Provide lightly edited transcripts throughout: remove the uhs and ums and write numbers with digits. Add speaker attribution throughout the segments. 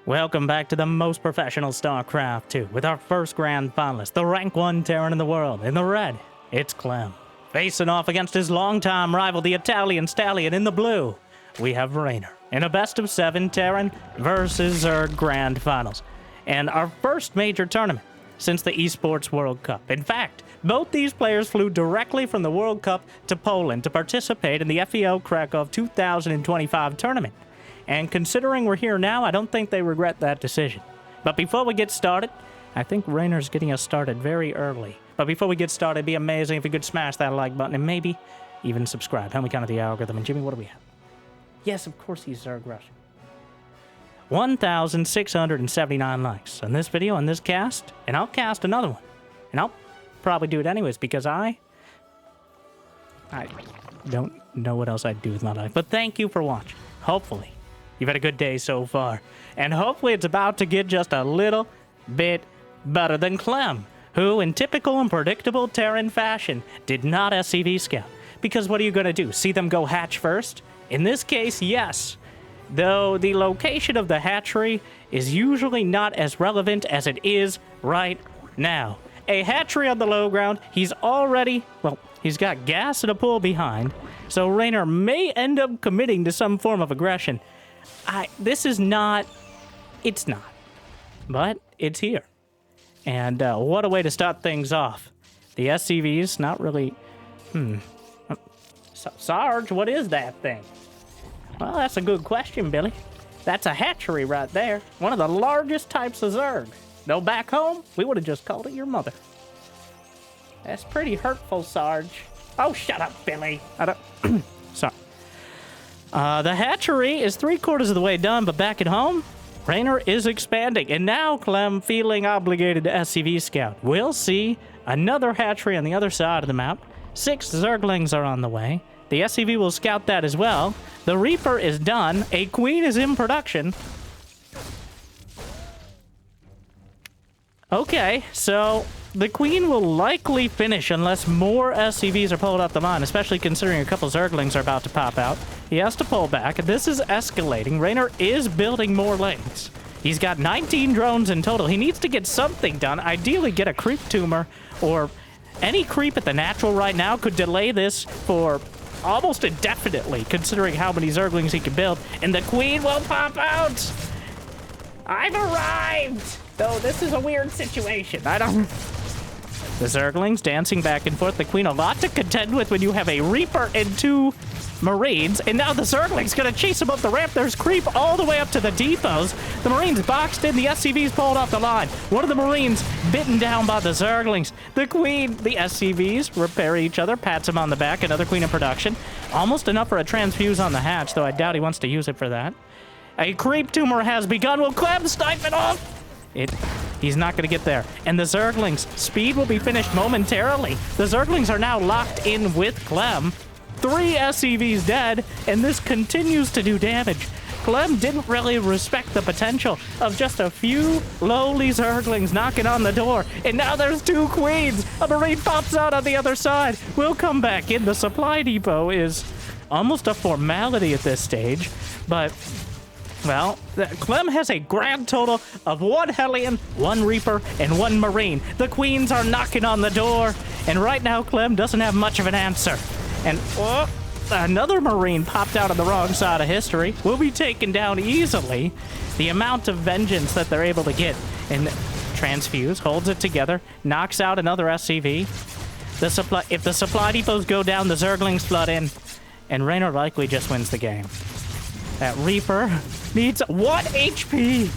Speaker 1: Welcome back to the most professional StarCraft 2 with our first grand finalist, the rank 1 Terran in the world. In the red, it's Clem. Facing off against his longtime rival, the Italian Stallion. In the blue, we have Reynor in a best of 7 Terran versus Zerg grand finals. And our first major tournament since the Esports World Cup. In fact, both these players flew directly from the World Cup to Poland to participate in the FEL Crakow 2025 tournament. And considering we're here now, I don't think they regret that decision. But before we get started, I think Reynor's getting us started very early. But before we get started, it'd be amazing if you could smash that like button and maybe even subscribe. Help me count the algorithm. And Jimmy, what do we have? Yes, of course he's Zerg Russian. 1,679 likes on this video, on this cast, and I'll cast another one. And I'll probably do it anyways because I don't know what else I'd do with my life. But thank you for watching. Hopefully you've had a good day so far. And hopefully it's about to get just a little bit better than Clem, who, in typical and predictable Terran fashion, did not SCV scout. Because what are you going to do? See them go hatch first? In this case, yes. Though the location of the hatchery is usually not as relevant as it is right now. A hatchery on the low ground, he's already, well, he's got gas in a pool behind, so Reynor may end up committing to some form of aggression. This is not, it's not, but it's here. And what a way to start things off. The SCVs, not really, Sarge, what is that thing? Well, that's a good question, Billy. That's a hatchery right there. One of the largest types of Zerg. Though back home, we would have just called it your mother. That's pretty hurtful, Sarge. Oh, shut up, Billy. I don't... Sorry. The hatchery is 3/4 of the way done, but back at home, Reynor is expanding. And now Clem feeling obligated to SCV scout. We'll see another hatchery on the other side of the map. 6 Zerglings are on the way. The SCV will scout that as well. The Reaper is done. A Queen is in production. Okay, so the Queen will likely finish unless more SCVs are pulled up the line, especially considering a couple Zerglings are about to pop out. He has to pull back. This is escalating. Reynor is building more lanes. He's got 19 drones in total. He needs to get something done. Ideally get a creep tumor, or any creep at the natural right now could delay this for almost indefinitely, considering how many Zerglings he can build. And the Queen will pop out! I've arrived! Though this is a weird situation. I don't... The Zerglings dancing back and forth. The Queen, a lot to contend with when you have a Reaper and 2 Marines. And now the Zergling's gonna chase him up the ramp. There's creep all the way up to the depots. The Marines boxed in. The SCVs pulled off the line. One of the Marines bitten down by the Zerglings. The Queen, the SCVs repair each other, pats him on the back. Another Queen in production. Almost enough for a transfuse on the hatch, though I doubt he wants to use it for that. A creep tumor has begun. Will Clem snipe it off? He's not going to get there. And the Zerglings' speed will be finished momentarily. The Zerglings are now locked in with Clem. 3 SCVs dead, and this continues to do damage. Clem didn't really respect the potential of just a few lowly Zerglings knocking on the door. And now there's 2 Queens. A Marine pops out on the other side. We'll come back in. The supply depot is almost a formality at this stage, but... well, Clem has a grand total of 1 Hellion, 1 Reaper, and 1 Marine. The Queens are knocking on the door, and right now Clem doesn't have much of an answer. And another Marine popped out on the wrong side of history. Will be taken down easily. The amount of vengeance that they're able to get. And transfuse, holds it together, knocks out another SCV. If the supply depots go down, the Zerglings flood in, and Reynor likely just wins the game. That Reaper needs 1 HP.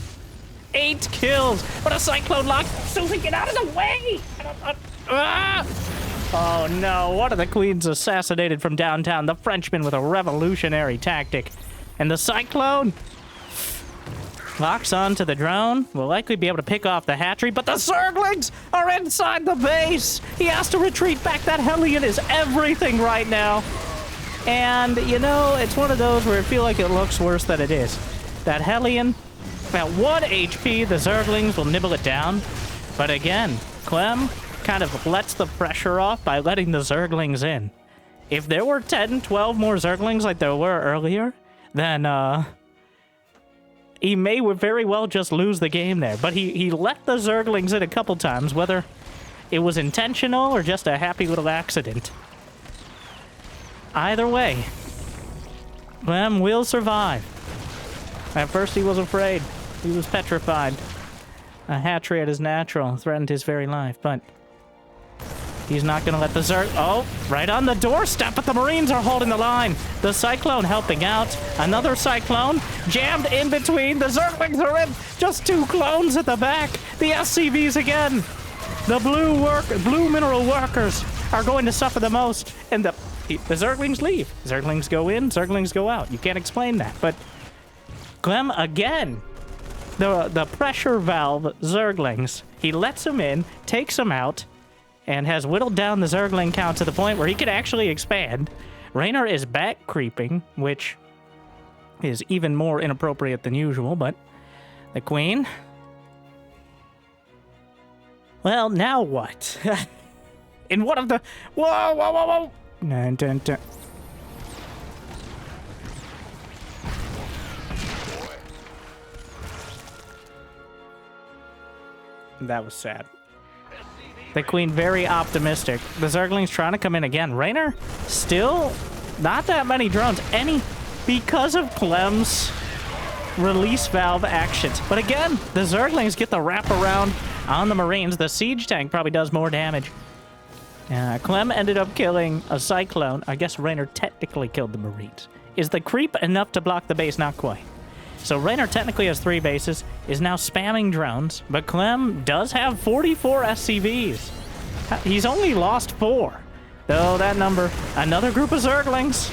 Speaker 1: 8 kills. But a Cyclone lock. Susie, get out of the way. Oh no, one of the Queens assassinated from downtown. The Frenchman with a revolutionary tactic. And the Cyclone locks onto the drone. Will likely be able to pick off the hatchery, but the Zerglings are inside the base. He has to retreat back. That Hellion is everything right now. And, you know, it's one of those where I feel like it looks worse than it is. That Hellion, about 1 HP, the Zerglings will nibble it down. But again, Clem kind of lets the pressure off by letting the Zerglings in. If there were 10, 12 more Zerglings like there were earlier, then He may very well just lose the game there, but he let the Zerglings in a couple times, whether it was intentional or just a happy little accident. Either way, Clem will survive. At first he was afraid. He was petrified. A hatchery at his natural threatened his very life, but he's not going to let the Zerg... Oh, right on the doorstep, but the Marines are holding the line. The Cyclone helping out. Another Cyclone jammed in between. The Zerglings are in. Just 2 clones at the back. The SCVs again. The blue mineral workers are going to suffer the most. And the Zerglings leave. Zerglings go in, Zerglings go out. You can't explain that, but Clem again. The pressure valve Zerglings. He lets them in, takes them out, and has whittled down the Zergling count to the point where he could actually expand. Reynor is back creeping, which is even more inappropriate than usual, but the Queen... Well, now what? In one of the... Whoa, whoa, whoa, whoa! Dun, dun, dun. That was sad. The Queen very optimistic. The Zerglings trying to come in again. Reynor still not that many drones. Because of Clem's release valve actions. But again, the Zerglings get the wraparound on the Marines. The siege tank probably does more damage. Clem ended up killing a Cyclone. I guess Reynor technically killed the Marines. Is the creep enough to block the base? Not quite. So Reynor technically has 3 bases, is now spamming drones, but Clem does have 44 SCVs. He's only lost 4. Though that number, another group of Zerglings.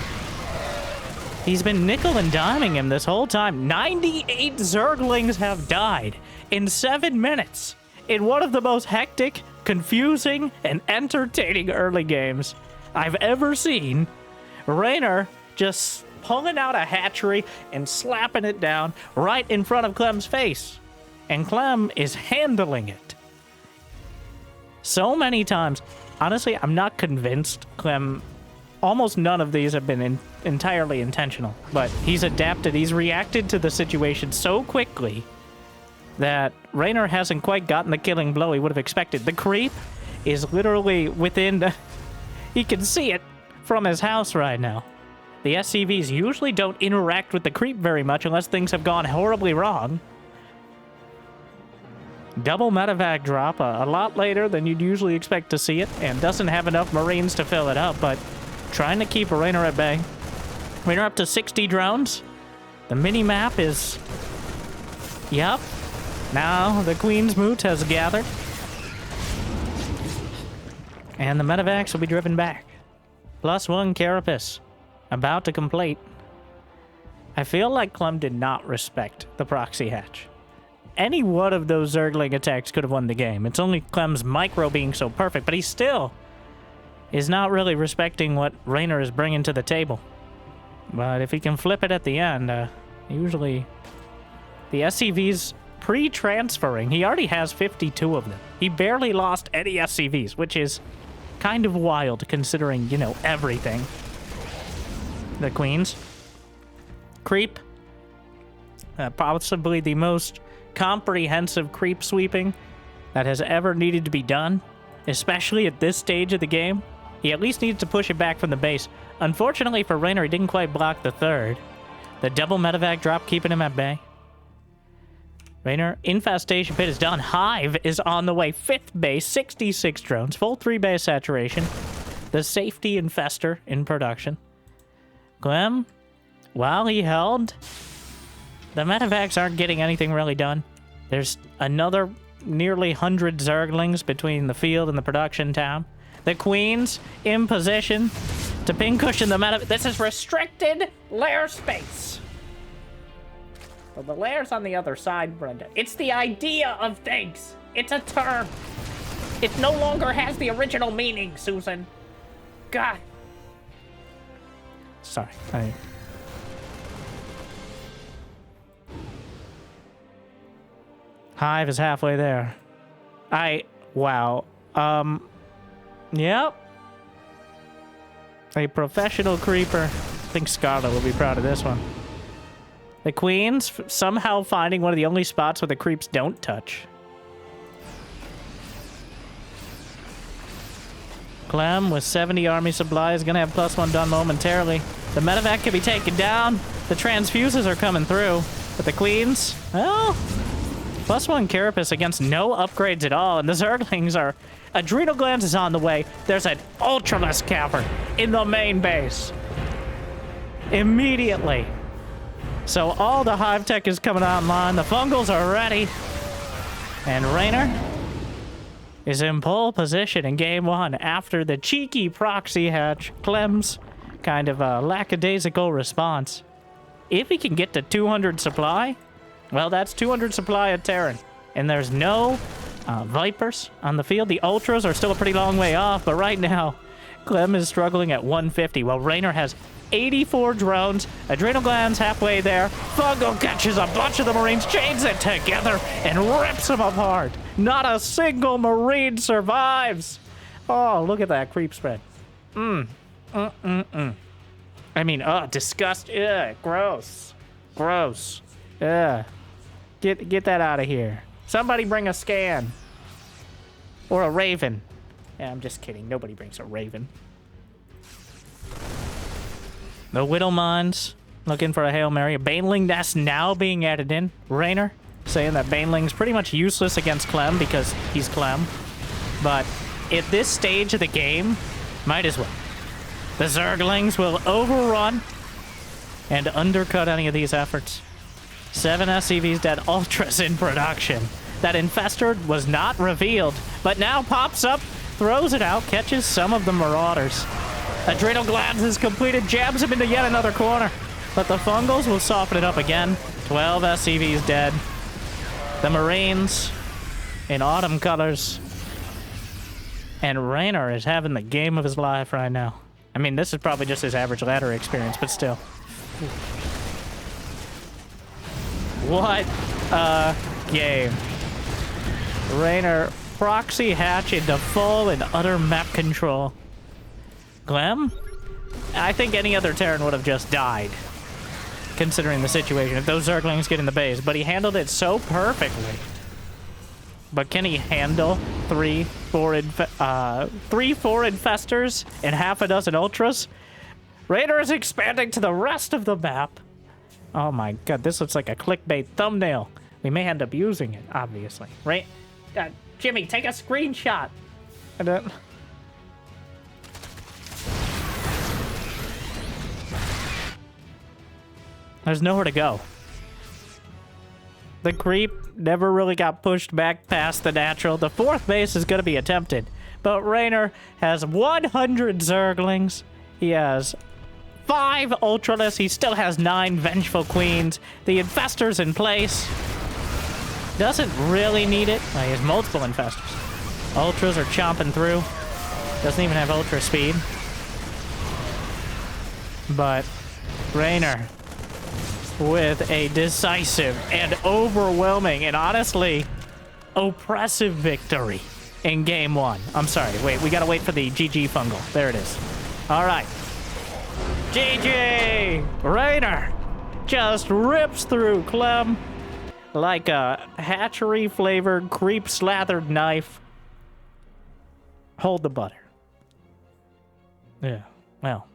Speaker 1: He's been nickel and diming him this whole time. 98 Zerglings have died in 7 minutes in one of the most hectic, confusing, and entertaining early games I've ever seen. Reynor just pulling out a hatchery and slapping it down right in front of Clem's face. And Clem is handling it. So many times. Honestly, I'm not convinced Clem... Almost none of these have been entirely intentional. But he's adapted. He's reacted to the situation so quickly that Reynor hasn't quite gotten the killing blow he would have expected. The creep is literally within... He can see it from his house right now. The SCVs usually don't interact with the creep very much unless things have gone horribly wrong. Double medevac drop a lot later than you'd usually expect to see it, and doesn't have enough Marines to fill it up, but trying to keep Reynor at bay. Reynor up to 60 drones. The mini-map is... Yep. Now the Queen's Moot has gathered. And the medevacs will be driven back. +1 Carapace. About to complete. I feel like Clem did not respect the proxy hatch. Any one of those Zergling attacks could have won the game. It's only Clem's micro being so perfect, but he still is not really respecting what Reynor is bringing to the table. But if he can flip it at the end, usually the SCVs pre-transferring, he already has 52 of them. He barely lost any SCVs, which is kind of wild considering, you know, everything. The Queens. Creep. Possibly the most comprehensive creep sweeping that has ever needed to be done, especially at this stage of the game. He at least needs to push it back from the base. Unfortunately for Reynor, he didn't quite block the 3rd. The double medevac drop keeping him at bay. Reynor, infestation pit is done. Hive is on the way. 5th base, 66 drones, full 3-base saturation. The safety infester in production. Clem, while he held, the medevacs aren't getting anything really done. There's another nearly 100 Zerglings between the field and the production town. The Queen's in position to pincushion the medevac. This is restricted lair space. Well, the lair's on the other side, Brenda. It's the idea of things. It's a term. It no longer has the original meaning, Susan. God. Sorry. Hive is halfway there. Wow. Yep. A professional creeper. I think Scarlet will be proud of this one. The Queen's somehow finding one of the only spots where the creeps don't touch. Clem with 70 army supply is going to have +1 done momentarily. The medevac can be taken down. The transfuses are coming through. But the Queens, well, +1 carapace against no upgrades at all. And the Zerglings are... Adrenal Glands is on the way. There's an Ultraless Cavern in the main base. Immediately. So all the Hive Tech is coming online. The Fungals are ready. And Reynor is in pole position in game 1 after the cheeky proxy hatch. Clem's kind of a lackadaisical response. If he can get to 200 supply, well, that's 200 supply of Terran. And there's no Vipers on the field. The Ultras are still a pretty long way off, but right now, Clem is struggling at 150, while Reynor has 84 drones. Adrenal Glands halfway there. Fungal catches a bunch of the Marines, chains it together, and rips them apart. Not a single Marine survives. Oh, look at that creep spread. I mean, disgust. Ugh, gross. Gross. Ugh. Get that out of here. Somebody bring a scan. Or a raven. Yeah, I'm just kidding. Nobody brings a raven. The Widow Mines looking for a Hail Mary. A Baneling Nest now being added in. Reynor saying that Baneling's pretty much useless against Clem because he's Clem. But at this stage of the game, might as well. The Zerglings will overrun and undercut any of these efforts. 7 SCVs dead, Ultras in production. That Infestor was not revealed, but now pops up, throws it out, catches some of the Marauders. Adrenal Glands is completed, jabs him into yet another corner. But the Fungals will soften it up again. 12 SCVs dead. The Marines in autumn colors. And Reynor is having the game of his life right now. I mean, this is probably just his average ladder experience, but still. What a game. Reynor proxy hatch into full and utter map control. Clem? I think any other Terran would have just died, considering the situation, if those Zerglings get in the base. But he handled it so perfectly. But can he handle 3-4 Infestors and half a dozen Ultras? Reynor is expanding to the rest of the map. Oh my god, this looks like a clickbait thumbnail. We may end up using it, obviously. Right? Jimmy, take a screenshot. There's nowhere to go. The creep never really got pushed back past the natural. The 4th base is going to be attempted. But Reynor has 100 Zerglings. He has 5 Ultraless. He still has 9 Vengeful Queens. The Infestor's in place. Doesn't really need it. Well, he has multiple Infestors. Ultras are chomping through. Doesn't even have Ultra speed. But Reynor with a decisive and overwhelming and honestly oppressive victory in game 1. I'm sorry, wait, we gotta wait for the GG fungal. There it is. All right. GG! Reynor just rips through Clem like a hatchery-flavored, creep-slathered knife. Hold the butter. Yeah, well,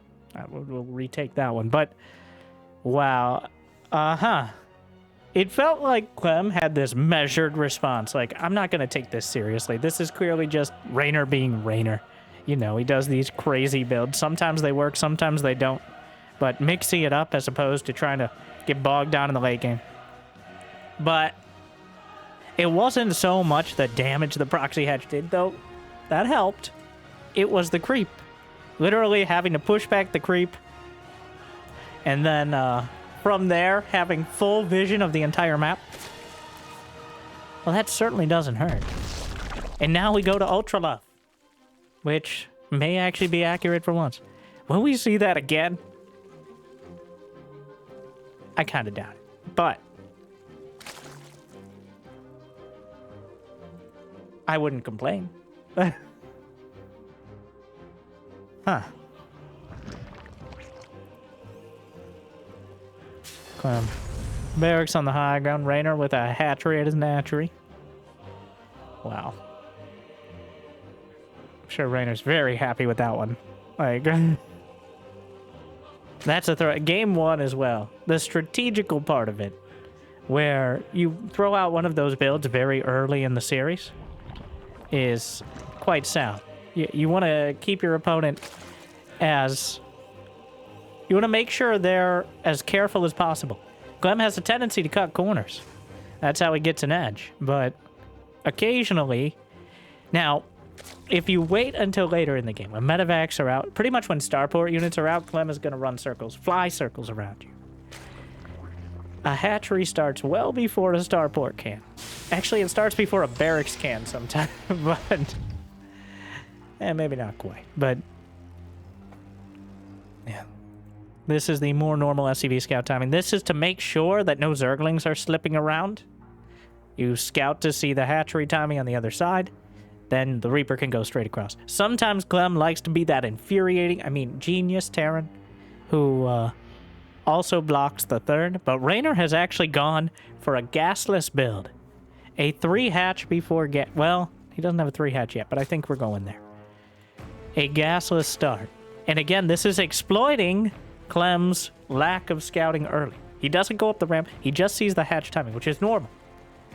Speaker 1: we'll retake that one, but wow. It felt like Clem had this measured response. Like, I'm not going to take this seriously. This is clearly just Reynor being Reynor. You know, he does these crazy builds. Sometimes they work, sometimes they don't. But mixing it up as opposed to trying to get bogged down in the late game. But it wasn't so much the damage the proxy hatch did, though. That helped. It was the creep. Literally having to push back the creep. And then, from there, having full vision of the entire map. Well, that certainly doesn't hurt. And now we go to Ultra Love, which may actually be accurate for once. Will we see that again? I kind of doubt it, but I wouldn't complain. Huh. Clem. Barracks on the high ground. Reynor with a hatchery at his hatchery. Wow. I'm sure Reynor's very happy with that one. Like, that's a throw. Game 1 as well. The strategical part of it, where you throw out one of those builds very early in the series, is quite sound. You want to keep your opponent as... You want to make sure they're as careful as possible. Clem has a tendency to cut corners. That's how he gets an edge. But occasionally... Now, if you wait until later in the game, when medevacs are out, pretty much when starport units are out, Clem is going to run circles, fly circles around you. A hatchery starts well before a starport can. Actually, it starts before a barracks can sometimes, but... maybe not quite, but... Yeah. This is the more normal SCV scout timing. This is to make sure that no Zerglings are slipping around. You scout to see the hatchery timing on the other side. Then the Reaper can go straight across. Sometimes Clem likes to be that infuriating, genius Terran, who also blocks the third. But Reynor has actually gone for a gasless build. A 3-hatch before well, he doesn't have a 3-hatch yet, but I think we're going there. A gasless start. And again, this is exploiting Clem's lack of scouting early. He doesn't go up the ramp, he just sees the hatch timing, which is normal.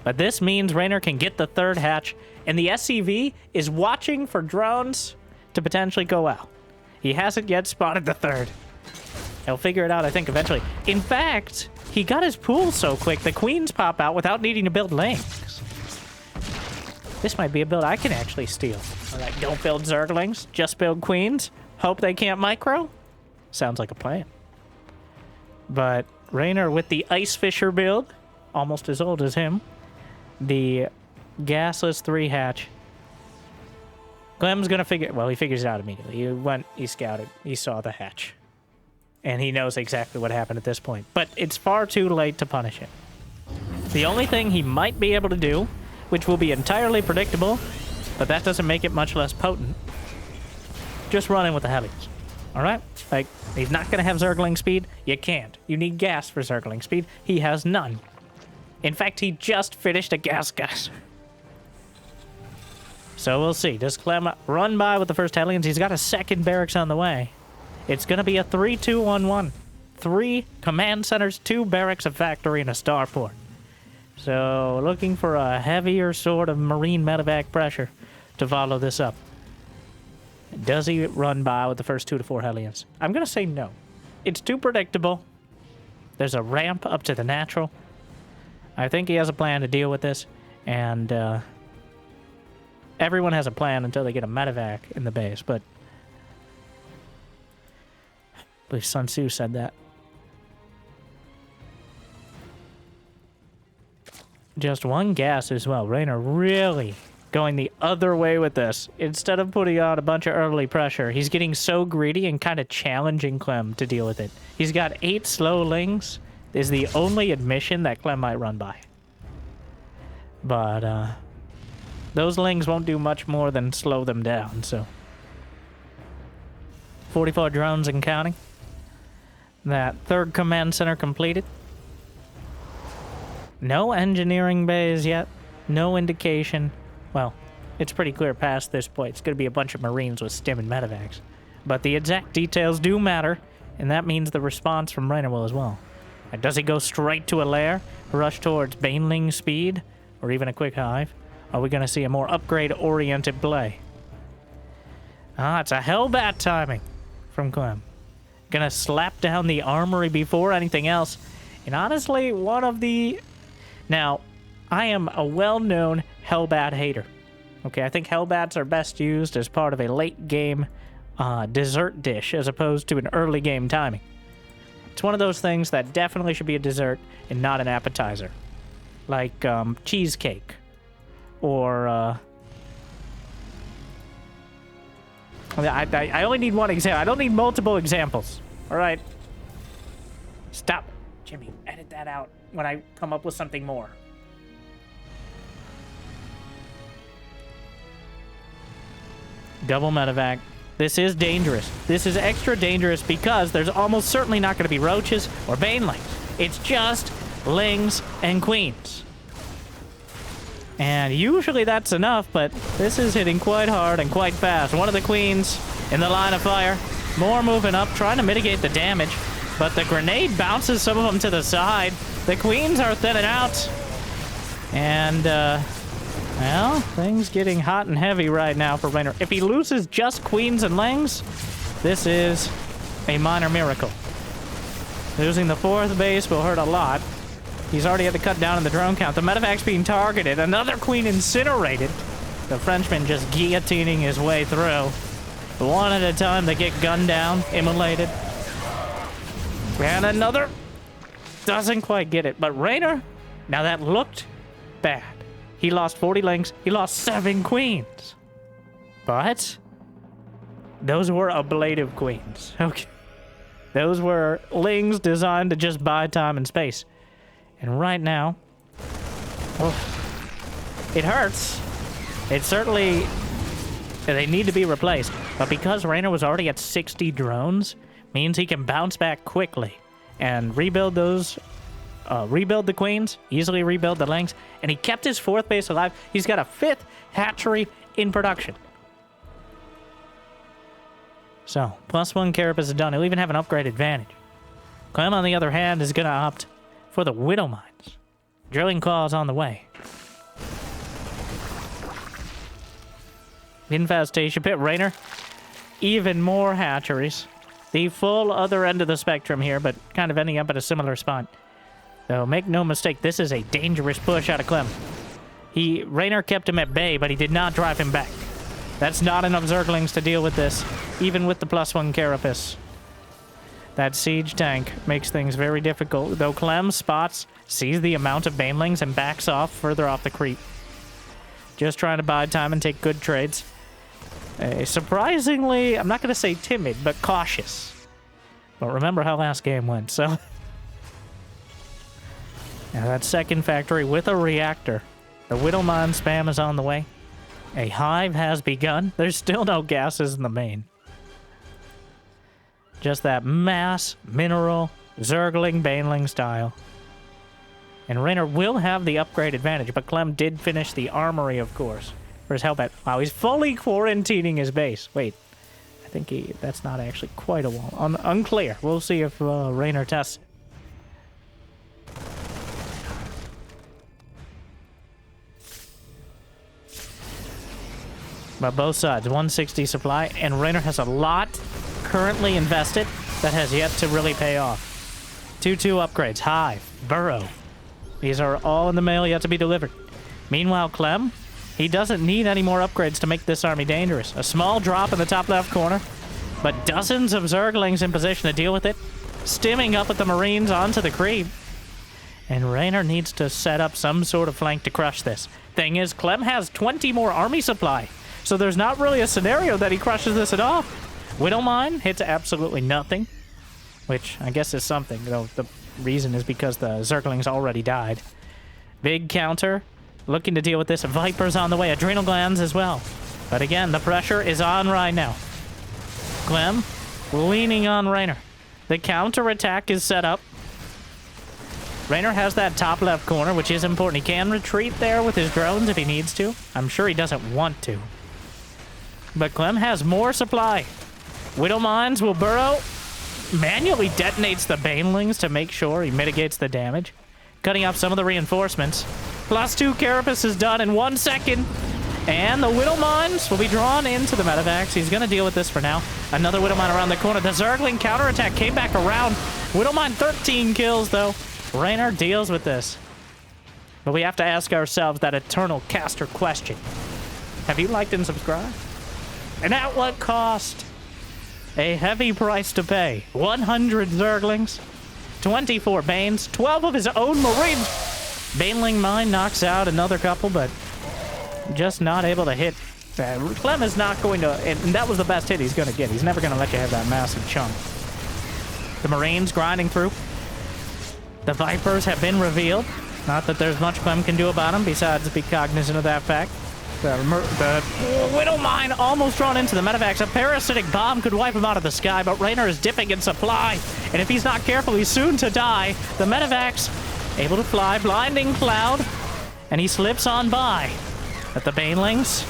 Speaker 1: But this means Reynor can get the 3rd hatch, and the SCV is watching for drones to potentially go out. He hasn't yet spotted the 3rd. He'll figure it out, I think, eventually. In fact, he got his pool so quick, the queens pop out without needing to build lanes. This might be a build I can actually steal. All right, don't build Zerglings, just build queens. Hope they can't micro. Sounds like a plan. But Reynor with the Ice Fisher build, almost as old as him. The gasless 3-hatch. Clem's gonna figure... Well, he figures it out immediately. He went, he scouted, he saw the hatch. And he knows exactly what happened at this point. But it's far too late to punish him. The only thing he might be able to do, which will be entirely predictable, but that doesn't make it much less potent, just run in with the heavies. Alright? Like, he's not gonna have Zergling speed. You can't. You need gas for Zergling speed. He has none. In fact, he just finished a gas gas. So we'll see. Does Clem run by with the first Hellions? He's got a 2nd barracks on the way. It's going to be a 3-2-1-1. 3 command centers, 2 barracks, a factory, and a starport. So looking for a heavier sort of marine medevac pressure to follow this up. Does he run by with the first 2 to 4 Hellions? I'm going to say no. It's too predictable. There's a ramp up to the natural. I think he has a plan to deal with this, and everyone has a plan until they get a medevac in the base, but I believe Sun Tzu said that. Just 1 gas as well. Reynor really going the other way with this. Instead of putting on a bunch of early pressure, he's getting so greedy and kind of challenging Clem to deal with it. He's got 8 slow lings. Is the only admission that Clem might run by. But, those lings won't do much more than slow them down, so. 44 drones and counting. That 3rd command center completed. No engineering bays yet. No indication. Well, it's pretty clear past this point. It's going to be a bunch of Marines with stim and medevacs. But the exact details do matter, and that means the response from Reynor will as well. Does he go straight to a lair, rush towards Baneling speed, or even a quick hive? Are we going to see a more upgrade-oriented play? Ah, it's a Hellbat timing from Clem. Gonna slap down the armory before anything else. And honestly, one of the... Now, I am a well-known Hellbat hater. Okay, I think Hellbats are best used as part of a late-game dessert dish as opposed to an early-game timing. It's one of those things that definitely should be a dessert and not an appetizer. Like cheesecake. Or... I only need one example. I don't need multiple examples. All right. Stop. Jimmy, edit that out when I come up with something more. Double medevac. This is dangerous. This is extra dangerous because there's almost certainly not going to be roaches or banelings. It's just lings, and queens. And usually that's enough, but this is hitting quite hard and quite fast. One of the queens in the line of fire. More moving up, trying to mitigate the damage. But the grenade bounces some of them to the side. The queens are thinning out. And, well, things getting hot and heavy right now for Reynor. If he loses just queens and lings, this is a minor miracle. Losing the 4th base will hurt a lot. He's already had to cut down on the drone count. The medevac's being targeted. Another queen incinerated. The Frenchman just guillotining his way through. One at a time, they get gunned down, immolated. And another doesn't quite get it. But Reynor, now that looked bad. He lost 40 lings. He lost 7 queens. But those were ablative queens. Okay. Those were lings designed to just buy time and space. And right now, oh, it hurts. It certainly, they need to be replaced. But because Reynor was already at 60 drones, means he can bounce back quickly and rebuild those, rebuild the queens, easily rebuild the lings, and he kept his 4th base alive. He's got a 5th hatchery in production. So, +1 carapace is done. He'll even have an upgrade advantage. Clem, on the other hand, is going to opt for the Widow Mines. Drilling claws on the way. Infestation pit, Reynor. Even more hatcheries. The full other end of the spectrum here, but kind of ending up at a similar spot. Though, make no mistake, this is a dangerous push out of Clem. Reynor kept him at bay, but he did not drive him back. That's not enough Zerglings to deal with this, even with the +1 carapace. That siege tank makes things very difficult, though Clem spots, sees the amount of banelings, and backs off further off the creep. Just trying to buy time and take good trades. Surprisingly, I'm not going to say timid, but cautious. But remember how last game went, so... Now that 2nd factory with a reactor. The Widow Mine spam is on the way. A hive has begun. There's still no gases in the main. Just that mass, mineral, Zergling, Baneling style. And Reynor will have the upgrade advantage, but Clem did finish the armory, of course, for his Hellbat. Wow, he's fully quarantining his base. Wait, I think that's not actually quite a wall. Unclear. We'll see if Reynor tests it. But both sides, 160 supply, and Reynor has a lot currently invested that has yet to really pay off. 2-2 upgrades, hive, burrow. These are all in the mail yet to be delivered. Meanwhile, Clem, he doesn't need any more upgrades to make this army dangerous. A small drop in the top left corner, but dozens of Zerglings in position to deal with it, stimming up with the Marines onto the creep. And Reynor needs to set up some sort of flank to crush this. Thing is, Clem has 20 more army supply. So there's not really a scenario that he crushes this at all. Widow Mine hits absolutely nothing, which I guess is something, though the reason is because the Zerglings already died. Big counter, looking to deal with this. Viper's on the way, adrenal glands as well. But again, the pressure is on right now. Clem leaning on Reynor. The counter attack is set up. Reynor has that top left corner, which is important. He can retreat there with his drones if he needs to. I'm sure he doesn't want to. But Clem has more supply. Widow Mines will burrow. Manually detonates the Banelings to make sure he mitigates the damage. Cutting off some of the reinforcements. +2 carapace is done in 1 second. And the Widow Mines will be drawn into the medevacs. He's going to deal with this for now. Another Widow Mine around the corner. The Zergling counterattack came back around. Widow Mine 13 kills, though. Reynor deals with this. But we have to ask ourselves that eternal caster question. Have you liked and subscribed? And at what cost? A heavy price to pay. 100 Zerglings, 24 Banes, 12 of his own Marines. Baneling Mine knocks out another couple, but just not able to hit. Clem is not going to, and that was the best hit he's going to get. He's never going to let you have that massive chunk. The Marines grinding through. The Vipers have been revealed. Not that there's much Clem can do about them, besides be cognizant of that fact. The Widow Mine almost drawn into the medevacs. A parasitic bomb could wipe him out of the sky, but Reynor is dipping in supply. And if he's not careful, he's soon to die. The medevacs able to fly, blinding cloud, and he slips on by. But the banelings,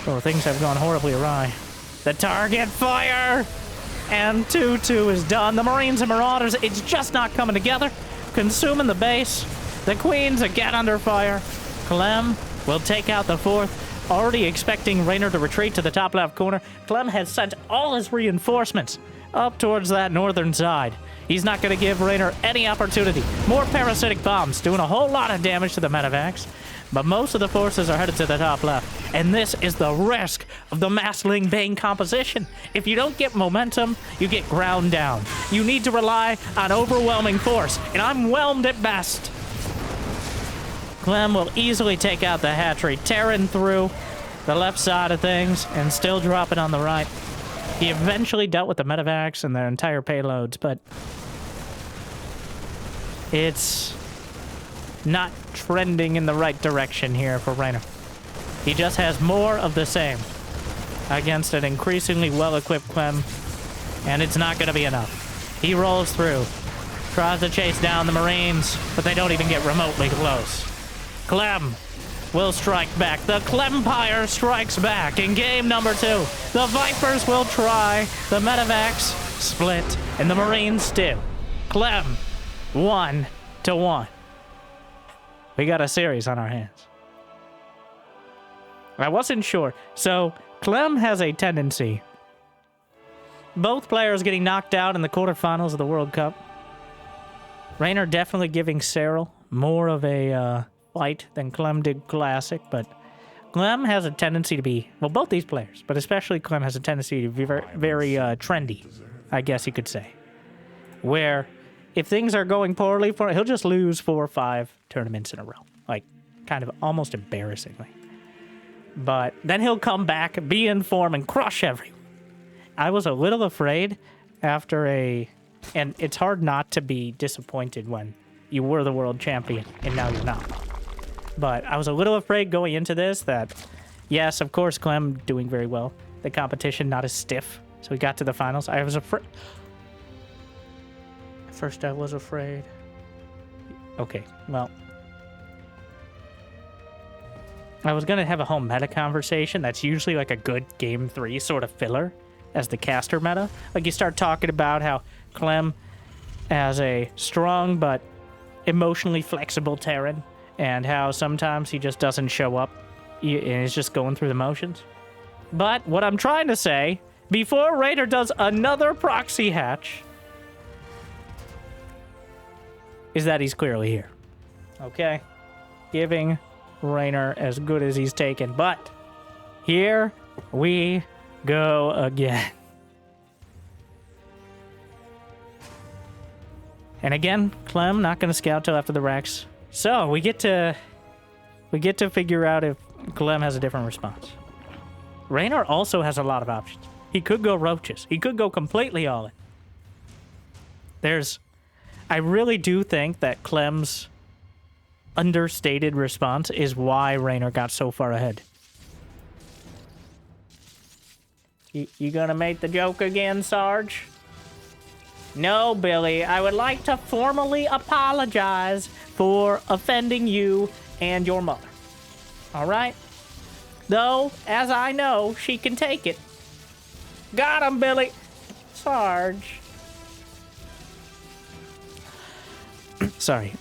Speaker 1: oh, things have gone horribly awry. The target fire, and 2-2 is done. The Marines and Marauders, it's just not coming together. Consuming the base. The Queen's again under fire. Clem will take out the 4th. Already expecting Reynor to retreat to the top left corner. Clem has sent all his reinforcements up towards that northern side. He's not going to give Reynor any opportunity. More parasitic bombs doing a whole lot of damage to the medevacs. But most of the forces are headed to the top left. And this is the risk of the Massling Bane composition. If you don't get momentum, you get ground down. You need to rely on overwhelming force. And I'm whelmed at best. Clem will easily take out the hatchery, Terran through the left side of things, and still drop it on the right. He eventually dealt with the medevacs and their entire payloads, but it's not trending in the right direction here for Reynor. He just has more of the same against an increasingly well-equipped Clem, and it's not going to be enough. He rolls through, tries to chase down the Marines, but they don't even get remotely close. Clem will strike back. The Clempire strikes back in game number 2. The Vipers will try. The medevacs split, and the Marines still. Clem, 1-1. We got a series on our hands. I wasn't sure. So, Clem has a tendency. Both players getting knocked out in the quarterfinals of the World Cup. Reynor definitely giving Serral more of a fight than Clem did Classic, but Clem has a tendency to be, well, both these players, but especially Clem has a tendency to be very trendy, I guess you could say. Where if things are going poorly for him, he'll just lose 4 or 5 tournaments in a row. Like, kind of almost embarrassingly. But then he'll come back, be in form, and crush everyone. I was a little afraid after and it's hard not to be disappointed when you were the world champion and now you're not. But I was a little afraid going into this that, yes, of course, Clem doing very well. The competition not as stiff. So we got to the finals. I was afraid. At first I was afraid. Okay, well. I was going to have a whole meta conversation. That's usually like a good game 3 sort of filler as the caster meta. Like you start talking about how Clem as a strong but emotionally flexible Terran, and how sometimes he just doesn't show up and is just going through the motions. But what I'm trying to say, before Reynor does another proxy hatch, is that he's clearly here. Okay? Giving Reynor as good as he's taken, but here we go again. And again, Clem not going to scout till after the Rex. So we get to figure out if Clem has a different response. Reynor also has a lot of options. He could go roaches. He could go completely all in. I really do think that Clem's understated response is why Reynor got so far ahead. You gonna make the joke again, Sarge? No, Billy, I would like to formally apologize for offending you and your mother. All right? Though, as I know, she can take it. Got him, Billy. Sarge. Sorry,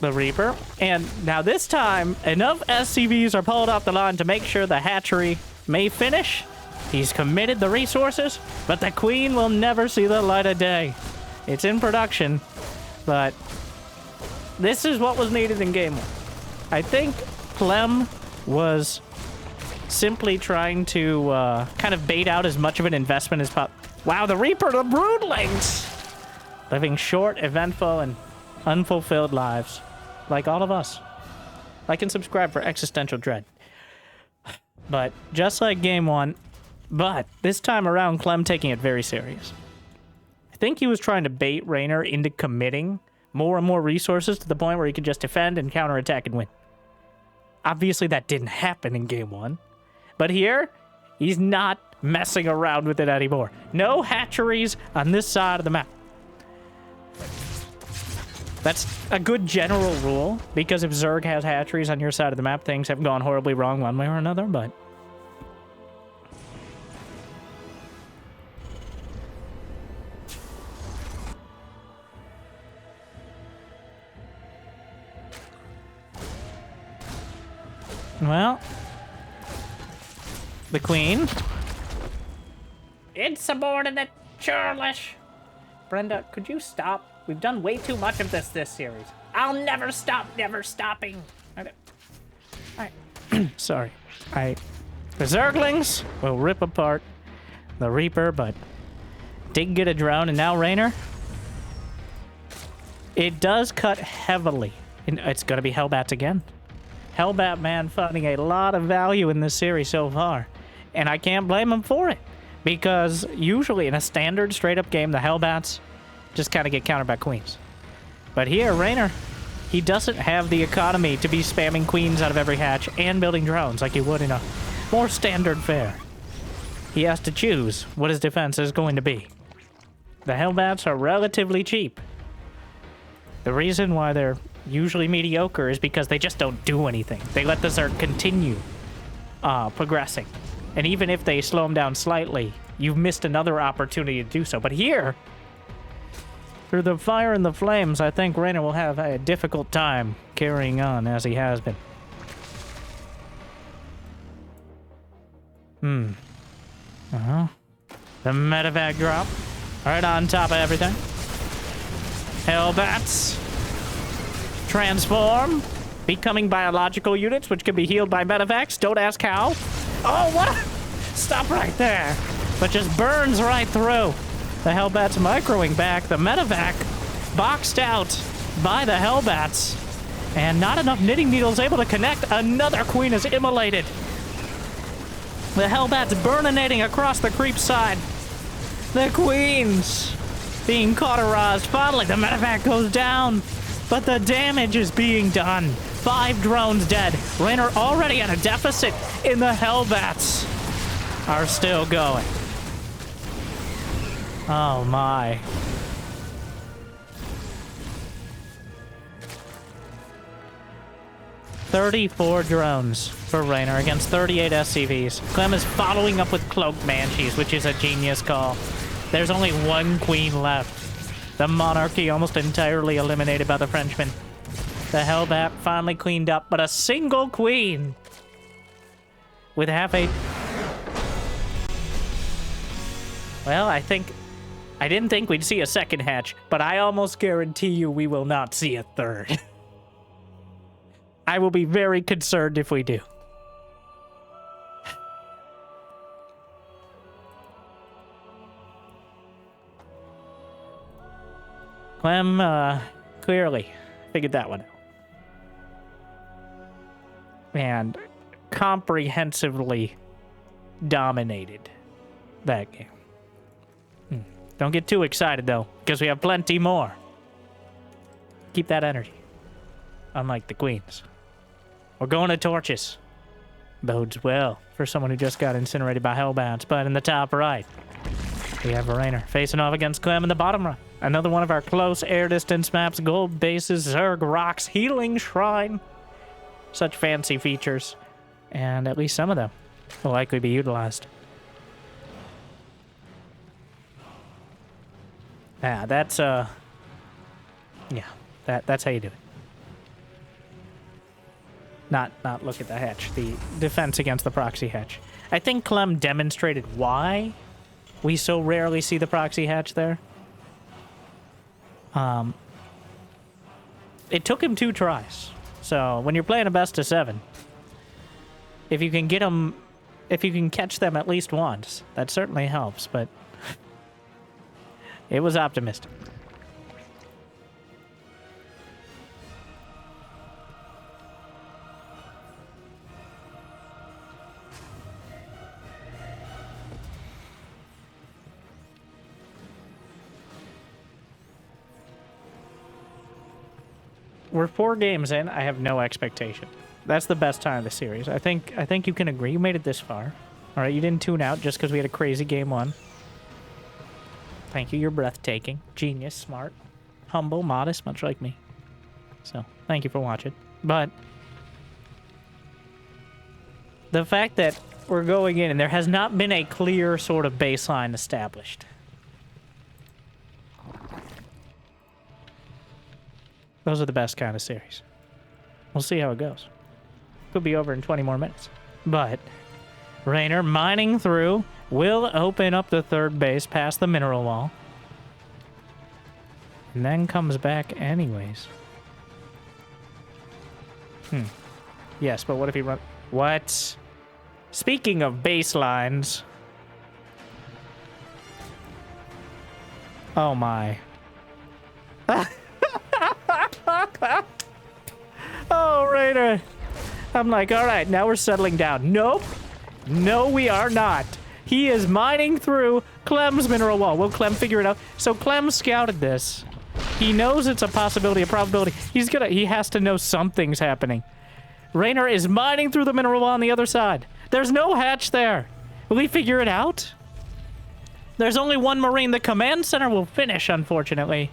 Speaker 1: the Reaper. And now this time, enough SCVs are pulled off the line to make sure the hatchery may finish. He's committed the resources, but the Queen will never see the light of day. It's in production, but this is what was needed in Game 1. I think Clem was simply trying to kind of bait out as much of an investment as possible. Wow, the Reaper, the Broodlings! Living short, eventful, and unfulfilled lives. Like all of us. Like and subscribe for Existential Dread. But just like Game 1, but this time around, Clem taking it very serious. I think he was trying to bait Reynor into committing more and more resources to the point where he could just defend and counterattack and win. Obviously, that didn't happen in Game 1. But here, he's not messing around with it anymore. No hatcheries on this side of the map. That's a good general rule, because if Zerg has hatcheries on your side of the map, things have gone horribly wrong one way or another, but... Well... The Queen. Insubordinate, churlish. Brenda, could you stop? We've done way too much of this series. I'll never stop, never stopping. Okay. Alright. Sorry. The Zerglings will rip apart the Reaper, but did get a drone, and now Reynor. It does cut heavily. It's going to be Hellbats again. Hellbat, man, finding a lot of value in this series so far. And I can't blame him for it. Because usually in a standard straight-up game, the Hellbats just kind of get countered by Queens. But here, Reynor, he doesn't have the economy to be spamming Queens out of every hatch and building drones like he would in a more standard fare. He has to choose what his defense is going to be. The Hellbats are relatively cheap. The reason why they're usually mediocre is because they just don't do anything. They let the Zerg continue progressing. And even if they slow them down slightly, you've missed another opportunity to do so. But here, through the fire and the flames, I think Reynor will have a difficult time carrying on as he has been. The medevac drop. Right on top of everything. Hellbats. Transform. Becoming biological units, which can be healed by medevacs. Don't ask how. Oh, what? Stop right there. But just burns right through. The Hellbats microing back. The medevac boxed out by the Hellbats. And not enough knitting needles able to connect. Another Queen is immolated. The Hellbats burninating across the creep side. The Queens being cauterized. Finally, the medevac goes down. But the damage is being done. 5 drones dead. Reynor already at a deficit, in the Hellbats are still going. Oh my. $34 drones for Reynor against 38 SCVs. Clem is following up with Cloaked Banshees, which is a genius call. There's only 1 Queen left. The Monarchy almost entirely eliminated by the Frenchmen. The Hellbat finally cleaned up, but a single Queen with half a... Well, I didn't think we'd see a second hatch, but I almost guarantee you we will not see a third. I will be very concerned if we do. Clem, clearly figured that one out. And comprehensively dominated that game. Don't get too excited, though, because we have plenty more. Keep that energy. Unlike the Queens. We're going to torches. Bodes well for someone who just got incinerated by Hellbats. But in the top right, we have Reynor facing off against Clem in the bottom right. Another one of our close air distance maps. Gold bases, Zerg rocks, healing shrine. Such fancy features. And at least some of them will likely be utilized. Yeah, that's that's how you do it. Not look at the hatch. The defense against the proxy hatch. I think Clem demonstrated why we so rarely see the proxy hatch there. It took him 2 tries. So when you're playing a best of 7, if you can get them, if you can catch them at least once, that certainly helps. But it was optimistic. We're 4 games in. I have no expectation. That's the best time of the series. I think you can agree. You made it this far, All right, you didn't tune out just because we had a crazy game 1. Thank you. You're breathtaking. Genius, smart, humble, modest, much like me. So, thank you for watching. But the fact that we're going in and there has not been a clear sort of baseline established. Those are the best kind of series. We'll see how it goes. Could be over in 20 more minutes. But Reynor mining through will open up the third base past the mineral wall. And then comes back anyways. Yes, but what if he run... What? Speaking of baselines... Oh my. Oh, Reynor. I'm like, all right, now we're settling down. Nope. No, we are not. He is mining through Clem's mineral wall. Will Clem figure it out? So Clem scouted this. He knows it's a possibility, a probability. He has to know something's happening. Reynor is mining through the mineral wall on the other side. There's no hatch there. Will he figure it out? There's only one Marine. The command center will finish, unfortunately.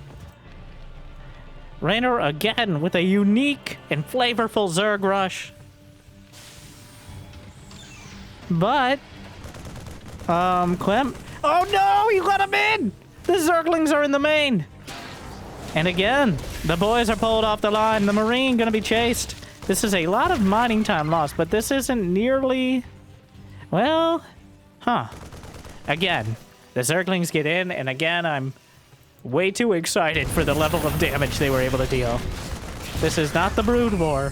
Speaker 1: Reynor again with a unique and flavorful Zerg rush. But, Clem... Oh no, you let him in! The Zerglings are in the main. And again, the boys are pulled off the line. The Marine gonna be chased. This is a lot of mining time lost, but this isn't nearly... Well, Again, the Zerglings get in, and again, I'm way too excited for the level of damage they were able to deal. This is not the Brood War.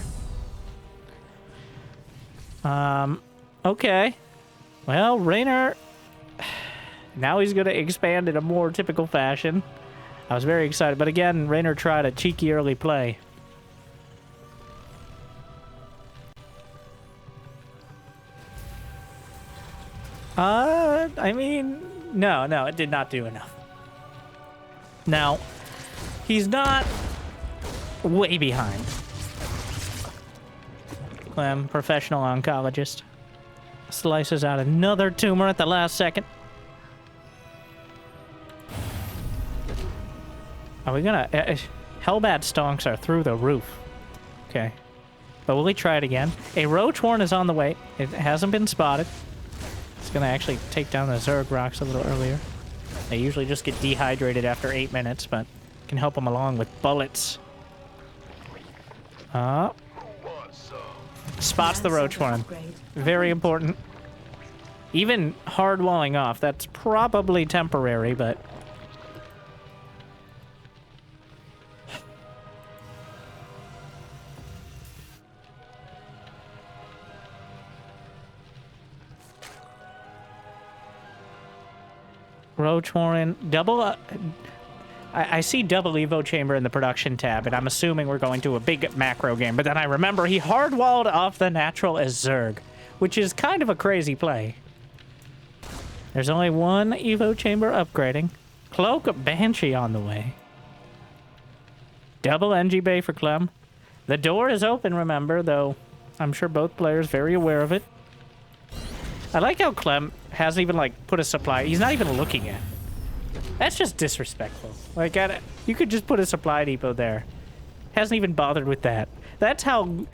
Speaker 1: Okay. Well, Reynor... Now he's going to expand in a more typical fashion. I was very excited, but again, Reynor tried a cheeky early play. I mean, no, it did not do enough. Now, he's not way behind. Clem, professional oncologist, slices out another tumor at the last second. Are we gonna... Hellbat stonks are through the roof. Okay. But will he try it again? A roach horn is on the way. It hasn't been spotted. It's gonna actually take down the Zerg rocks a little earlier. They usually just get dehydrated after 8 minutes, but can help them along with bullets. Spots the roach horn. Very important. Even hard walling off, that's probably temporary, but... Roach Warren, double... I see double Evo Chamber in the production tab, and I'm assuming we're going to a big macro game. But then I remember he hardwalled off the natural as Zerg, which is kind of a crazy play. There's only one Evo Chamber upgrading. Cloak Banshee on the way. Double NG Bay for Clem. The door is open, remember, though I'm sure both players very aware of it. I like how Clem hasn't even, like, put a supply. He's not even looking at it. That's just disrespectful. Like, you could just put a supply depot there. Hasn't even bothered with that. That's how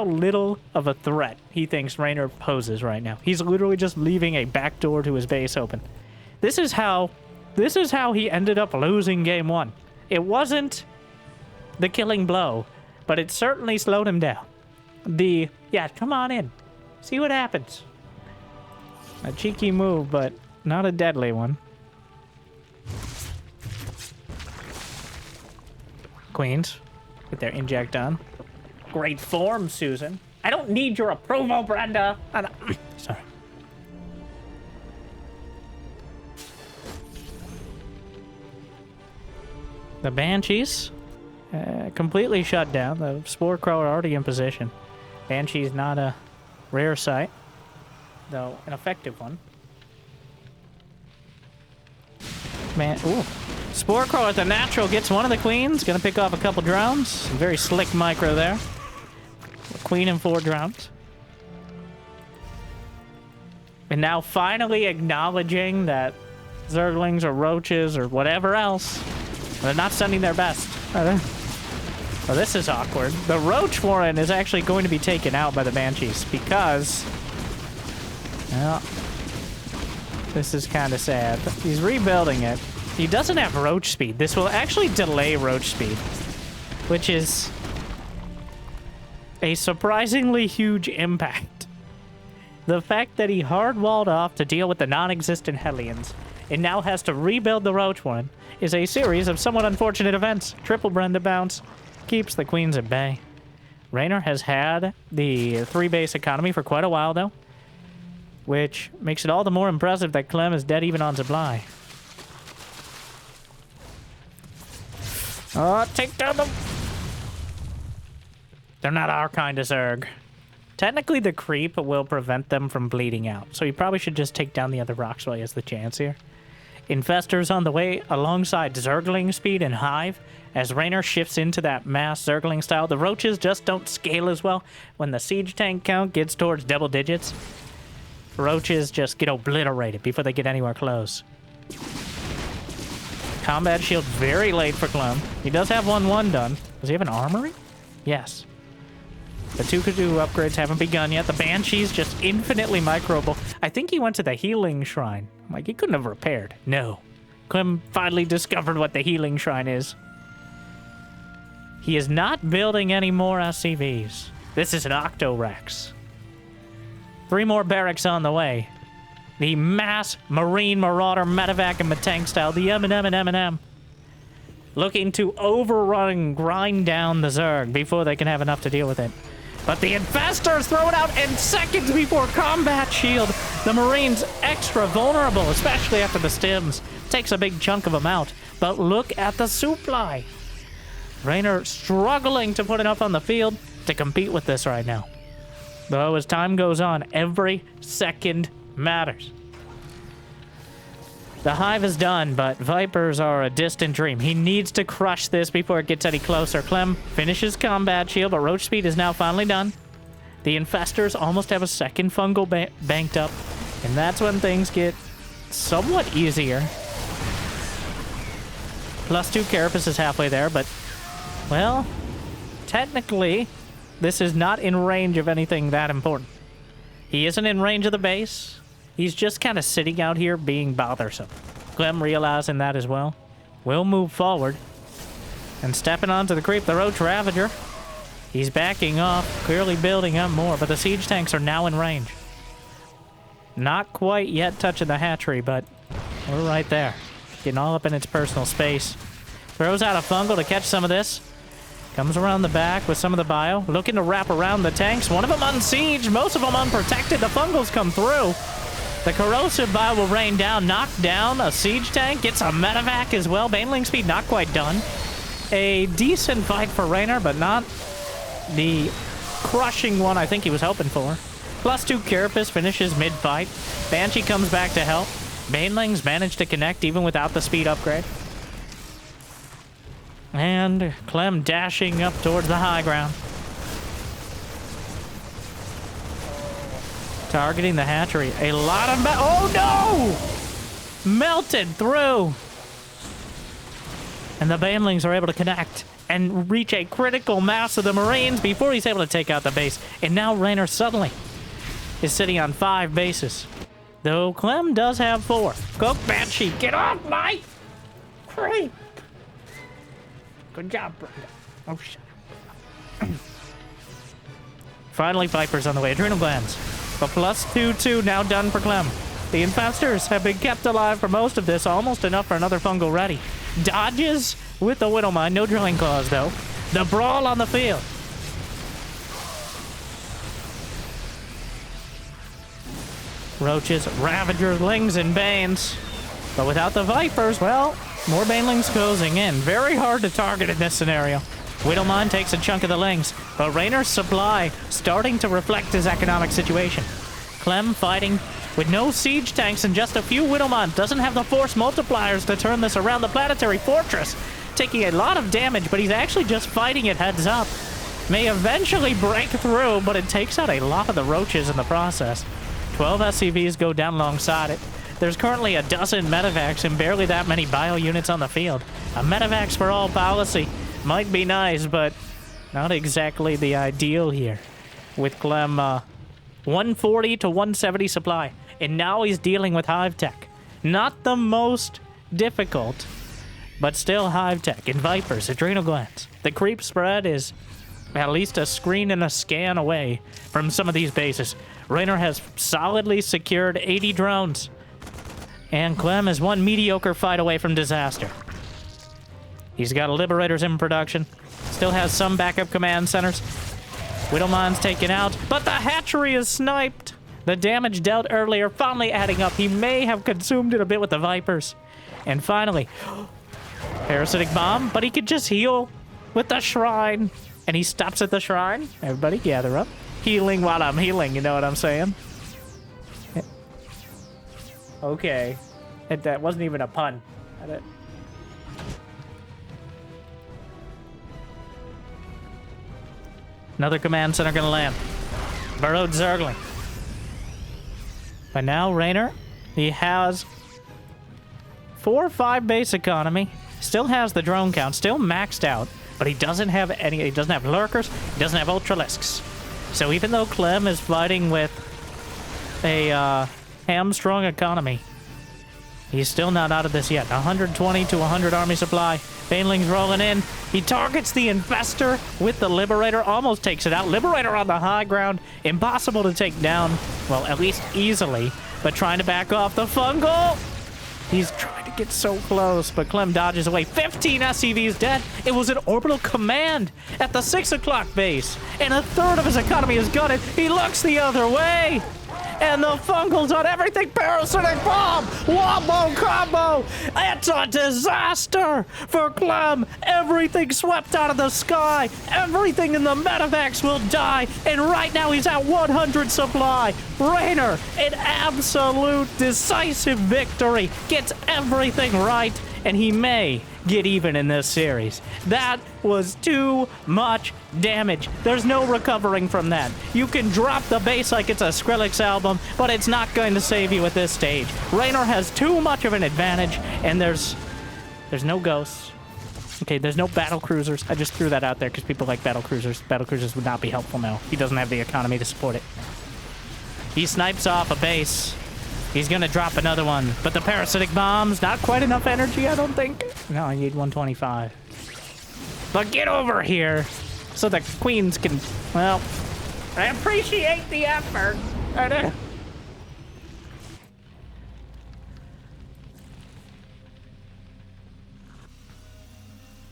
Speaker 1: little of a threat he thinks Reynor poses right now. He's literally just leaving a back door to his base open. This is how he ended up losing game 1. It wasn't the killing blow, but it certainly slowed him down. Yeah, come on in. See what happens. A cheeky move, but not a deadly one. Queens, with their inject on. Great form, Susan. I don't need your approval, Brenda. Sorry. The Banshees, completely shut down. The Spore Crow are already in position. Banshee's not a rare sight, though an effective one. Man, ooh. Spore Crow at the natural gets one of the queens. Gonna pick off a couple drones. Very slick micro there. Queen and 4 drones. And now finally acknowledging that Zerglings or roaches or whatever else, they're not sending their best. Well, this is awkward. The Roach Warren is actually going to be taken out by the Banshees because, well, this is kind of sad. He's rebuilding it. He doesn't have Roach speed. This will actually delay Roach speed, which is a surprisingly huge impact. The fact that he hard-walled off to deal with the non-existent Hellions and now has to rebuild the Roach Warren is a series of somewhat unfortunate events. Triple Brenda bounce keeps the Queens at bay. Reynor has had the 3-base economy for quite a while, though, which makes it all the more impressive that Clem is dead even on supply. Oh, take down them! They're not our kind of Zerg. Technically, the creep will prevent them from bleeding out, so you probably should just take down the other rocks while he has the chance here. Infestors on the way alongside Zergling speed and Hive. As Reynor shifts into that mass Zergling style, the Roaches just don't scale as well. When the siege tank count gets towards double digits, Roaches just get obliterated before they get anywhere close. Combat shield very late for Clem. He does have 1-1 done. Does he have an armory? Yes. The 2 upgrades haven't begun yet. The Banshees just infinitely microable. I think he went to the healing shrine. I'm like, he couldn't have repaired. No. Clem finally discovered what the healing shrine is. He is not building any more SCVs. This is an Octo-Rex. 3 more barracks on the way. The mass Marine Marauder Medevac and Matank style, the M&M and M&M. Looking to overrun and grind down the Zerg before they can have enough to deal with it. But the Infestors throw it out in seconds before combat shield. The Marines extra vulnerable, especially after the stims. Takes a big chunk of them out. But look at the supply. Reynor struggling to put enough on the field to compete with this right now. Though as time goes on, every second matters. The Hive is done, but Vipers are a distant dream. He needs to crush this before it gets any closer. Clem finishes combat shield, but Roach speed is now finally done. The Infestors almost have a second fungal banked up, and that's when things get somewhat easier. +2 Carapace is halfway there, but, well, technically, this is not in range of anything that important. He isn't in range of the base. He's just kind of sitting out here being bothersome. Clem realizing that as well. Will move forward. And stepping onto the creep, the Roach Ravager. He's backing off, clearly building up more, but the siege tanks are now in range. Not quite yet touching the hatchery, but we're right there. Getting all up in its personal space. Throws out a fungal to catch some of this. Comes around the back with some of the bio. Looking to wrap around the tanks. One of them unsieged, most of them unprotected. The fungals come through. The corrosive bio will rain down, knock down a siege tank. Gets a medevac as well. Baneling speed not quite done. A decent fight for Reynor, but not the crushing one I think he was hoping for. +2 Carapace finishes mid-fight. Banshee comes back to help. Banelings manage to connect even without the speed upgrade. And Clem dashing up towards the high ground. Targeting the hatchery. A lot of oh no! Melted through! And the Banelings are able to connect and reach a critical mass of the Marines before he's able to take out the base. And now Reynor suddenly is sitting on 5 bases. Though Clem does have 4. Cook Banshee, get off my creep! Good job, Brenda. Oh, shit. Finally, Vipers on the way. Adrenal glands. But +2/2 now done for Clem. The Infestors have been kept alive for most of this, almost enough for another fungal ready. Dodges with the Widowmine. No drilling claws, though. The brawl on the field. Roaches, Ravagers, Lings, and Banes. But without the Vipers, well, more Banelings closing in. Very hard to target in this scenario. Widowmine takes a chunk of the Lings, but Reynor's supply starting to reflect his economic situation. Clem fighting with no siege tanks and just a few Widowmine. Doesn't have the force multipliers to turn this around. The planetary fortress taking a lot of damage, but he's actually just fighting it heads up. May eventually break through, but it takes out a lot of the Roaches in the process. 12 SCVs go down alongside it. There's currently a dozen medevacs and barely that many bio units on the field. A medevacs for all policy might be nice, but not exactly the ideal here. With Clem 140 to 170 supply, and now he's dealing with hive tech. Not the most difficult, but still hive tech and vipers, adrenal glands. The creep spread is at least a screen and a scan away from some of these bases. Reynor has solidly secured 80 drones, and Clem is one mediocre fight away from disaster. He's got Liberators in production, still has some backup command centers. Widowmine's taken out, but the hatchery is sniped. The damage dealt earlier finally adding up. He may have consumed it a bit with the Vipers. And finally, parasitic bomb, but he could just heal with the shrine. And he stops at the shrine. Everybody gather up. Healing while I'm healing, you know what I'm saying? Okay. That wasn't even a pun. Another command center gonna land. Burrowed Zergling. But now Reynor, he has 4 or 5 base economy. Still has the drone count, still maxed out, but he doesn't have any. He doesn't have lurkers. He doesn't have ultralisks. So even though Clem is fighting with a hamstrung economy, he's still not out of this yet. 120 to 100 army supply. Baneling's rolling in. He targets the Infestor with the Liberator. Almost takes it out. Liberator on the high ground. Impossible to take down. Well, at least easily. But trying to back off the Fungal. He's trying to get so close, but Clem dodges away. 15 SCVs dead. It was an orbital command at the 6 o'clock base. And a third of his economy is gutted. He looks the other way. And the Fungal's on everything. Parasitic bomb! Wombo combo! It's a disaster for Clem! Everything swept out of the sky! Everything in the medevacs will die! And right now he's at 100 supply! Reynor, an absolute decisive victory! Gets everything right, and he may get even in this series. That was too much damage. There's no recovering from that. You can drop the base like it's a Skrillex album, but it's not going to save you at this stage. Reynor has too much of an advantage, and there's no ghosts. Okay, there's no battle cruisers. I just threw that out there because people like battle cruisers. Battle cruisers would not be helpful now. He doesn't have the economy to support it. He snipes off a base. He's gonna drop another one, but the parasitic bomb's not quite enough energy, I don't think. No, I need 125. But get over here so the queens can, well, I appreciate the effort.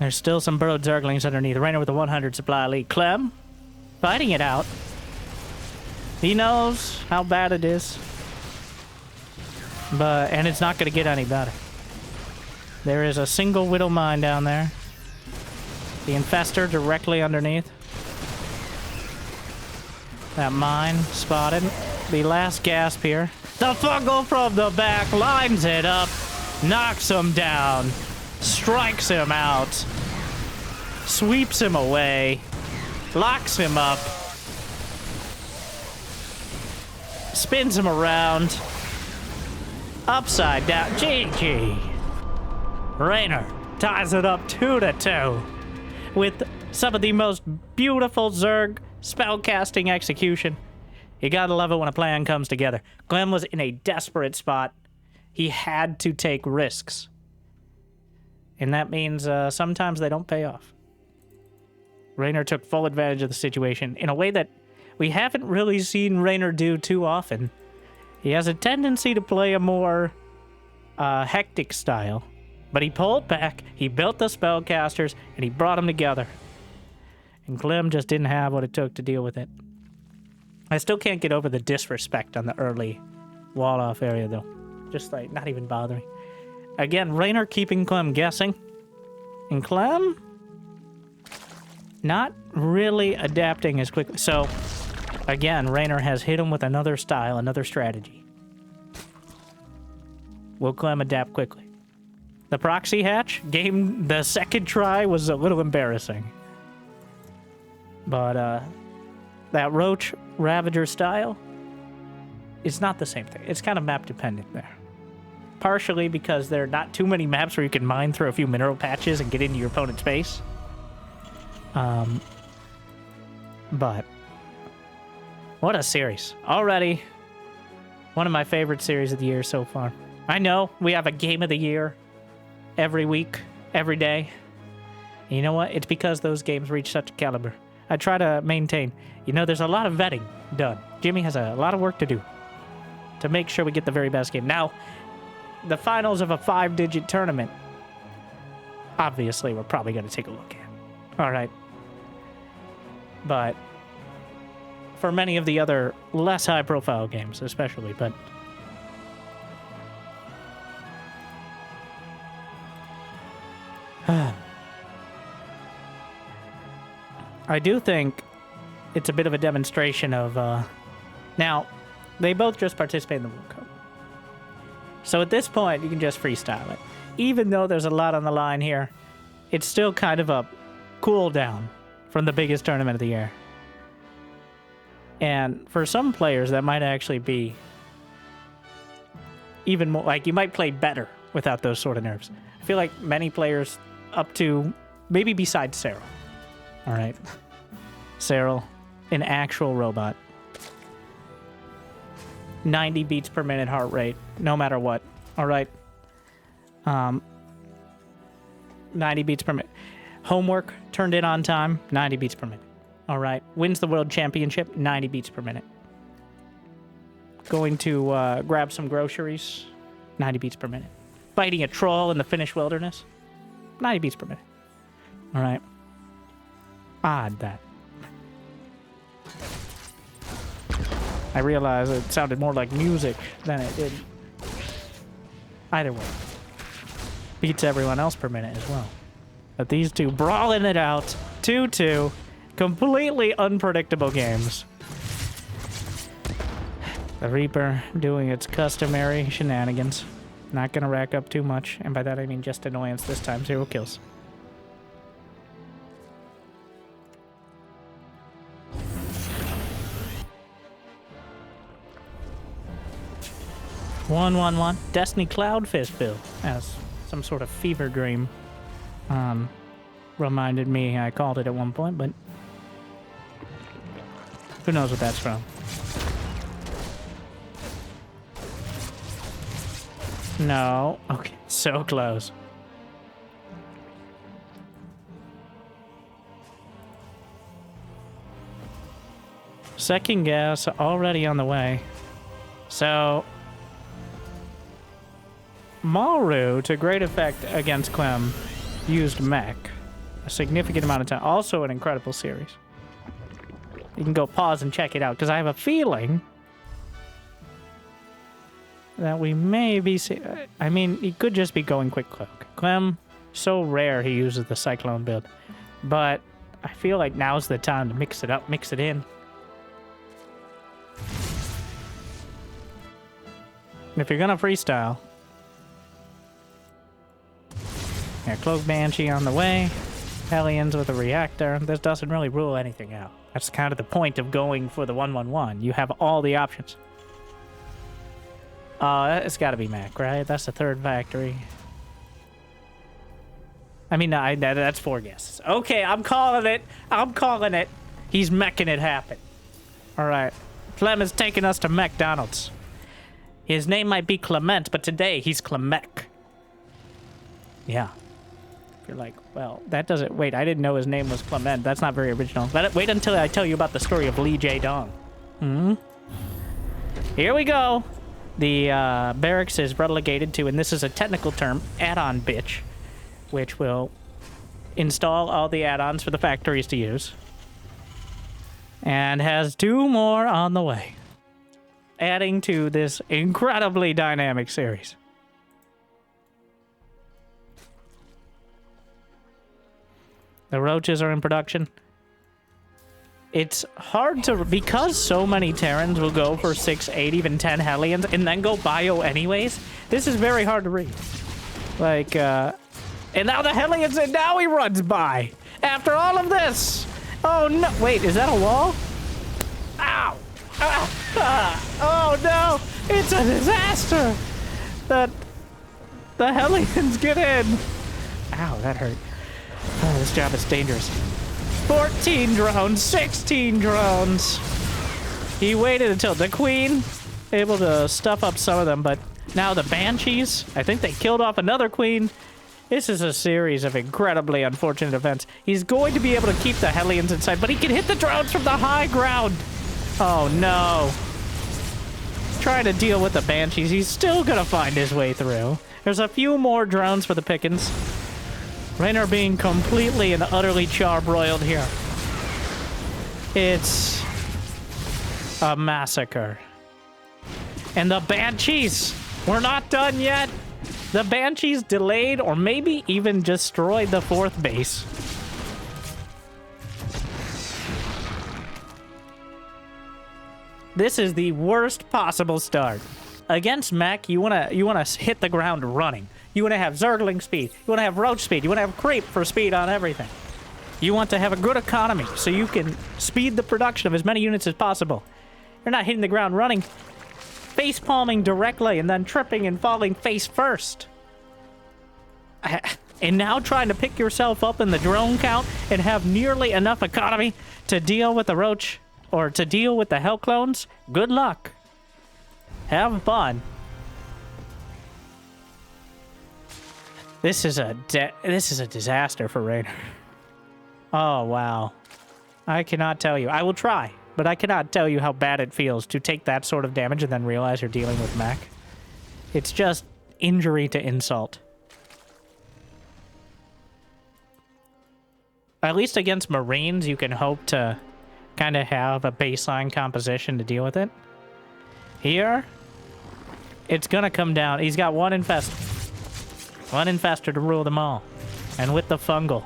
Speaker 1: There's still some burrowed Zerglings underneath. Reynor with a 100 supply lead. Clem, fighting it out. He knows how bad it is. And it's not going to get any better. There is a single Widow Mine down there. The Infestor directly underneath. That mine spotted. The last gasp here. The Fungal from the back lines it up. Knocks him down. Strikes him out. Sweeps him away. Locks him up. Spins him around. Upside down. GG. Reynor ties it up 2-2 with some of the most beautiful Zerg spellcasting execution. You gotta love it when a plan comes together. Clem was in a desperate spot. He had to take risks. And that means sometimes they don't pay off. Reynor took full advantage of the situation in a way that we haven't really seen Reynor do too often. He has a tendency to play a more hectic style. But he pulled back, he built the spellcasters, and he brought them together. And Clem just didn't have what it took to deal with it. I still can't get over the disrespect on the early wall-off area, though. Just, like, not even bothering. Again, Reynor keeping Clem guessing. And Clem not really adapting as quickly. So, again, Reynor has hit him with another style, another strategy. Will Clem adapt quickly? The proxy hatch game, the second try was a little embarrassing. But, that Roach Ravager style, it's not the same thing. It's kind of map dependent there. Partially because there are not too many maps where you can mine through a few mineral patches and get into your opponent's base. But what a series. Already one of my favorite series of the year so far. I know we have a game of the year every week, every day. And you know what? It's because those games reach such a caliber. I try to maintain. You know, there's a lot of vetting done. Jimmy has a lot of work to do to make sure we get the very best game. Now, the finals of a 5-digit tournament, obviously, we're probably going to take a look at. All right. But for many of the other less high-profile games, especially, but I do think it's a bit of a demonstration of, now, they both just participate in the World Cup. So at this point, you can just freestyle it. Even though there's a lot on the line here, it's still kind of a cool down from the biggest tournament of the year. And for some players, that might actually be even more, like, you might play better without those sort of nerves. I feel like many players up to, maybe besides Serral. All right. Serral, an actual robot. 90 beats per minute heart rate, no matter what. All right. 90 beats per minute. Homework turned in on time, 90 beats per minute. All right. Wins the world championship, 90 beats per minute. Going to grab some groceries, 90 beats per minute. Fighting a troll in the Finnish wilderness, 90 beats per minute. All right. Odd that. I realized it sounded more like music than it did. Either way. Beats everyone else per minute as well. But these two brawling it out. 2-2. Completely unpredictable games. The Reaper doing its customary shenanigans. Not gonna rack up too much. And by that I mean just annoyance this time. 0 kills. One. Destiny Cloudfish build as some sort of fever dream. Reminded me I called it at one point, but who knows what that's from. No. Okay, so close. Second gas already on the way. So Maru, to great effect against Clem, used mech a significant amount of time. Also an incredible series. You can go pause and check it out, because I have a feeling that we may be... I mean, he could just be going quick cloak. Clem, so rare he uses the Cyclone build. But I feel like now's the time to mix it up, mix it in. If you're gonna freestyle... Yeah, Cloak Banshee on the way. Hellions with a reactor. This doesn't really rule anything out. That's kind of the point of going for the 1-1-1. You have all the options. It's gotta be Mac, right? That's the third factory. I mean, no, that's 4 guesses. Okay, I'm calling it. I'm calling it. He's meching it happen. Alright. Clem is taking us to McDonald's. His name might be Clement, but today he's Clemec. Yeah. You're like, well, that doesn't... Wait, I didn't know his name was Clement. That's not very original. Wait until I tell you about the story of Lee J. Dong. Here we go. The barracks is relegated to, and this is a technical term, add-on bitch, which will install all the add-ons for the factories to use. And has 2 more on the way. Adding to this incredibly dynamic series. The roaches are in production. It's hard to... Because so many Terrans will go for 6, 8, even 10 Hellions and then go bio anyways, this is very hard to read. Like, and now the Hellions, and now he runs by. After all of this. Oh, no. Wait, is that a wall? Ow. Oh no! It's a disaster! The Hellions get in! Ow, that hurt. Oh, this job is dangerous. 14 drones, 16 drones. He waited until the Queen, able to stuff up some of them, but now the Banshees, I think they killed off another Queen. This is a series of incredibly unfortunate events. He's going to be able to keep the Hellions inside, but he can hit the drones from the high ground. Oh no. Trying to deal with the Banshees. He's still gonna find his way through. There's a few more drones for the pickings. Reynor being completely and utterly charbroiled here. It's a massacre. And the Banshees, we're not done yet. The Banshees delayed or maybe even destroyed the 4th base. This is the worst possible start. Against mech, you wanna hit the ground running. You wanna have Zergling speed. You wanna have Roach speed. You wanna have Creep for speed on everything. You want to have a good economy so you can speed the production of as many units as possible. You're not hitting the ground running, face palming directly and then tripping and falling face first. And now trying to pick yourself up in the drone count and have nearly enough economy to deal with the Roach or to deal with the Hell clones. Good luck. Have fun. This is a disaster for Reynor. Oh wow. I cannot tell you. I will try, but I cannot tell you how bad it feels to take that sort of damage and then realize you're dealing with mech. It's just injury to insult. At least against Marines, you can hope to kind of have a baseline composition to deal with it. Here, it's gonna come down. He's got one infestor. One infestor to rule them all. And with the fungal,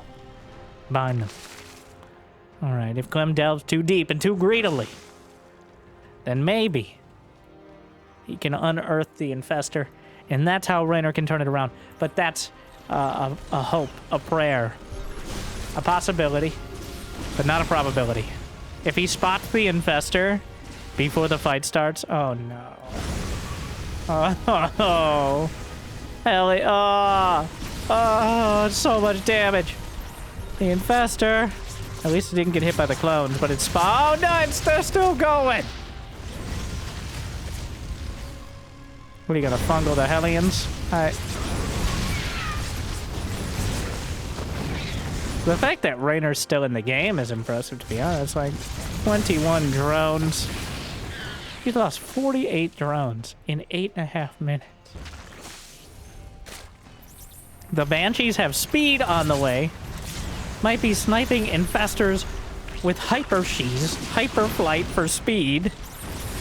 Speaker 1: bind them. Alright, if Clem delves too deep and too greedily, then maybe he can unearth the infestor, and that's how Reynor can turn it around. But that's a hope, a prayer, a possibility, but not a probability. If he spots the infestor before the fight starts, oh no. Oh, Ellie, oh, it's so much damage. The infestor, at least it didn't get hit by the clones, but it's, oh no, they're still going. What are you gonna fungal the Hellions? The fact that Reynor's still in the game is impressive, to be honest. Like, 21 drones. He's lost 48 drones in 8.5 minutes. The Banshees have speed on the way. Might be sniping infestors with hyper flight for speed.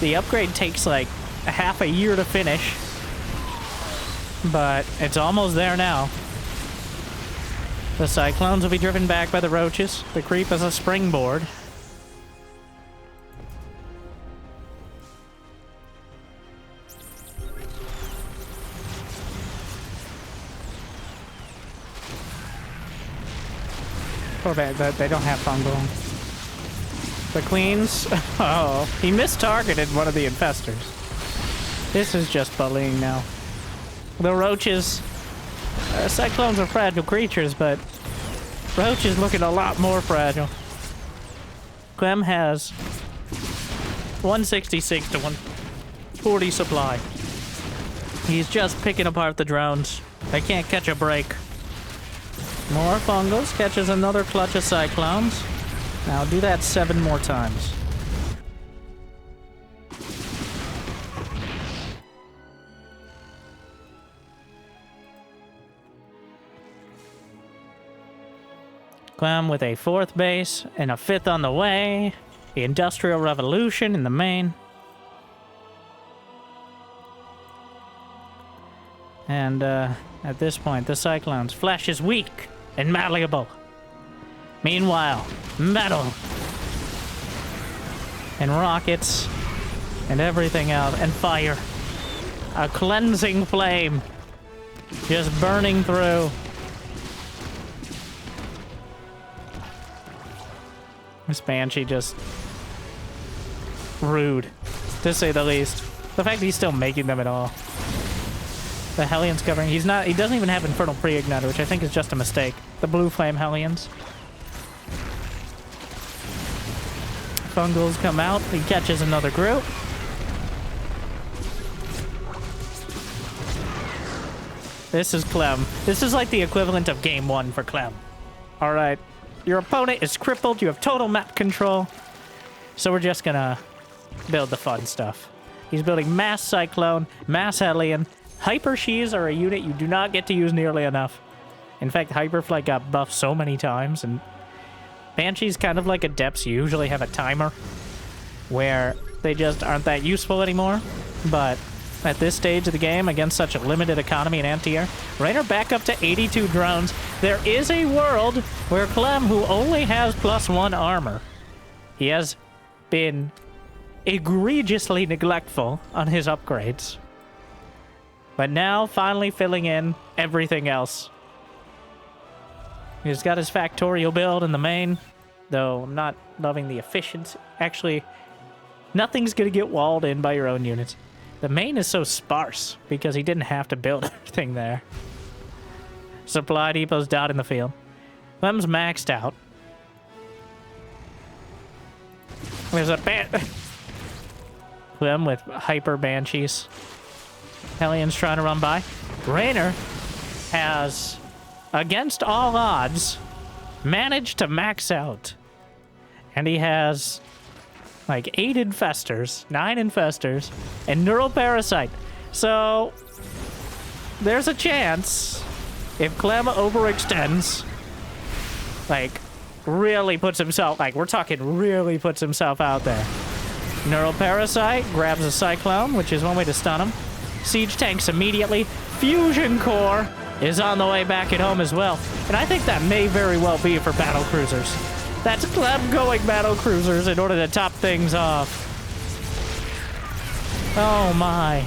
Speaker 1: The upgrade takes like half a year to finish, but it's almost there now. The Cyclones will be driven back by the Roaches. The Creep is a springboard. Oh, they don't have fungal. The Queens, oh, he mistargeted one of the infestors. This is just bullying now. The Roaches, Cyclones are fragile creatures, but Roach is looking a lot more fragile. Clem has 166 to 140 supply. He's just picking apart the drones. They can't catch a break. More fungals, catches another clutch of Cyclones. Now do that 7 more times. Clem with a 4th base and a 5th on the way. The Industrial Revolution in the main. And at this point, the Cyclone's flesh is weak and malleable. Meanwhile, metal and rockets and everything else, and fire. A cleansing flame just burning through. This Banshee just rude, to say the least. The fact that he's still making them at all. The Hellions covering. He doesn't even have Infernal Pre-Igniter, which I think is just a mistake. The Blue Flame Hellions. Fungals come out. He catches another group. This is Clem. This is like the equivalent of game 1 for Clem. Alright. Your opponent is crippled. You have total map control. So we're just gonna build the fun stuff. He's building Mass Cyclone, Mass Hellion. Hyper Shees are a unit you do not get to use nearly enough. In fact, Hyperflight got buffed so many times, and Banshee's kind of like Adepts. You usually have a timer where they just aren't that useful anymore. But at this stage of the game, against such a limited economy and anti-air, Reynor back up to 82 drones. There is a world where Clem, who only has +1 armor, he has been egregiously neglectful on his upgrades. But now, finally filling in everything else. He's got his Factorial build in the main, though I'm not loving the efficiency. Actually, nothing's going to get walled in by your own units. The main is so sparse because he didn't have to build everything there. Supply depots dot in the field. Clem's maxed out. There's a Clem with Hyper Banshees. Hellions trying to run by. Reynor has, against all odds, managed to max out. And he has like 8 Infestors, 9 Infestors, and Neural Parasite. So there's a chance if Clem overextends, like really puts himself, like we're talking really puts himself out there. Neural Parasite grabs a Cyclone, which is one way to stun him. Siege tanks immediately. Fusion Core is on the way back at home as well. And I think that may very well be for battle cruisers. That's Clem going battle cruisers in order to top things off. Oh my.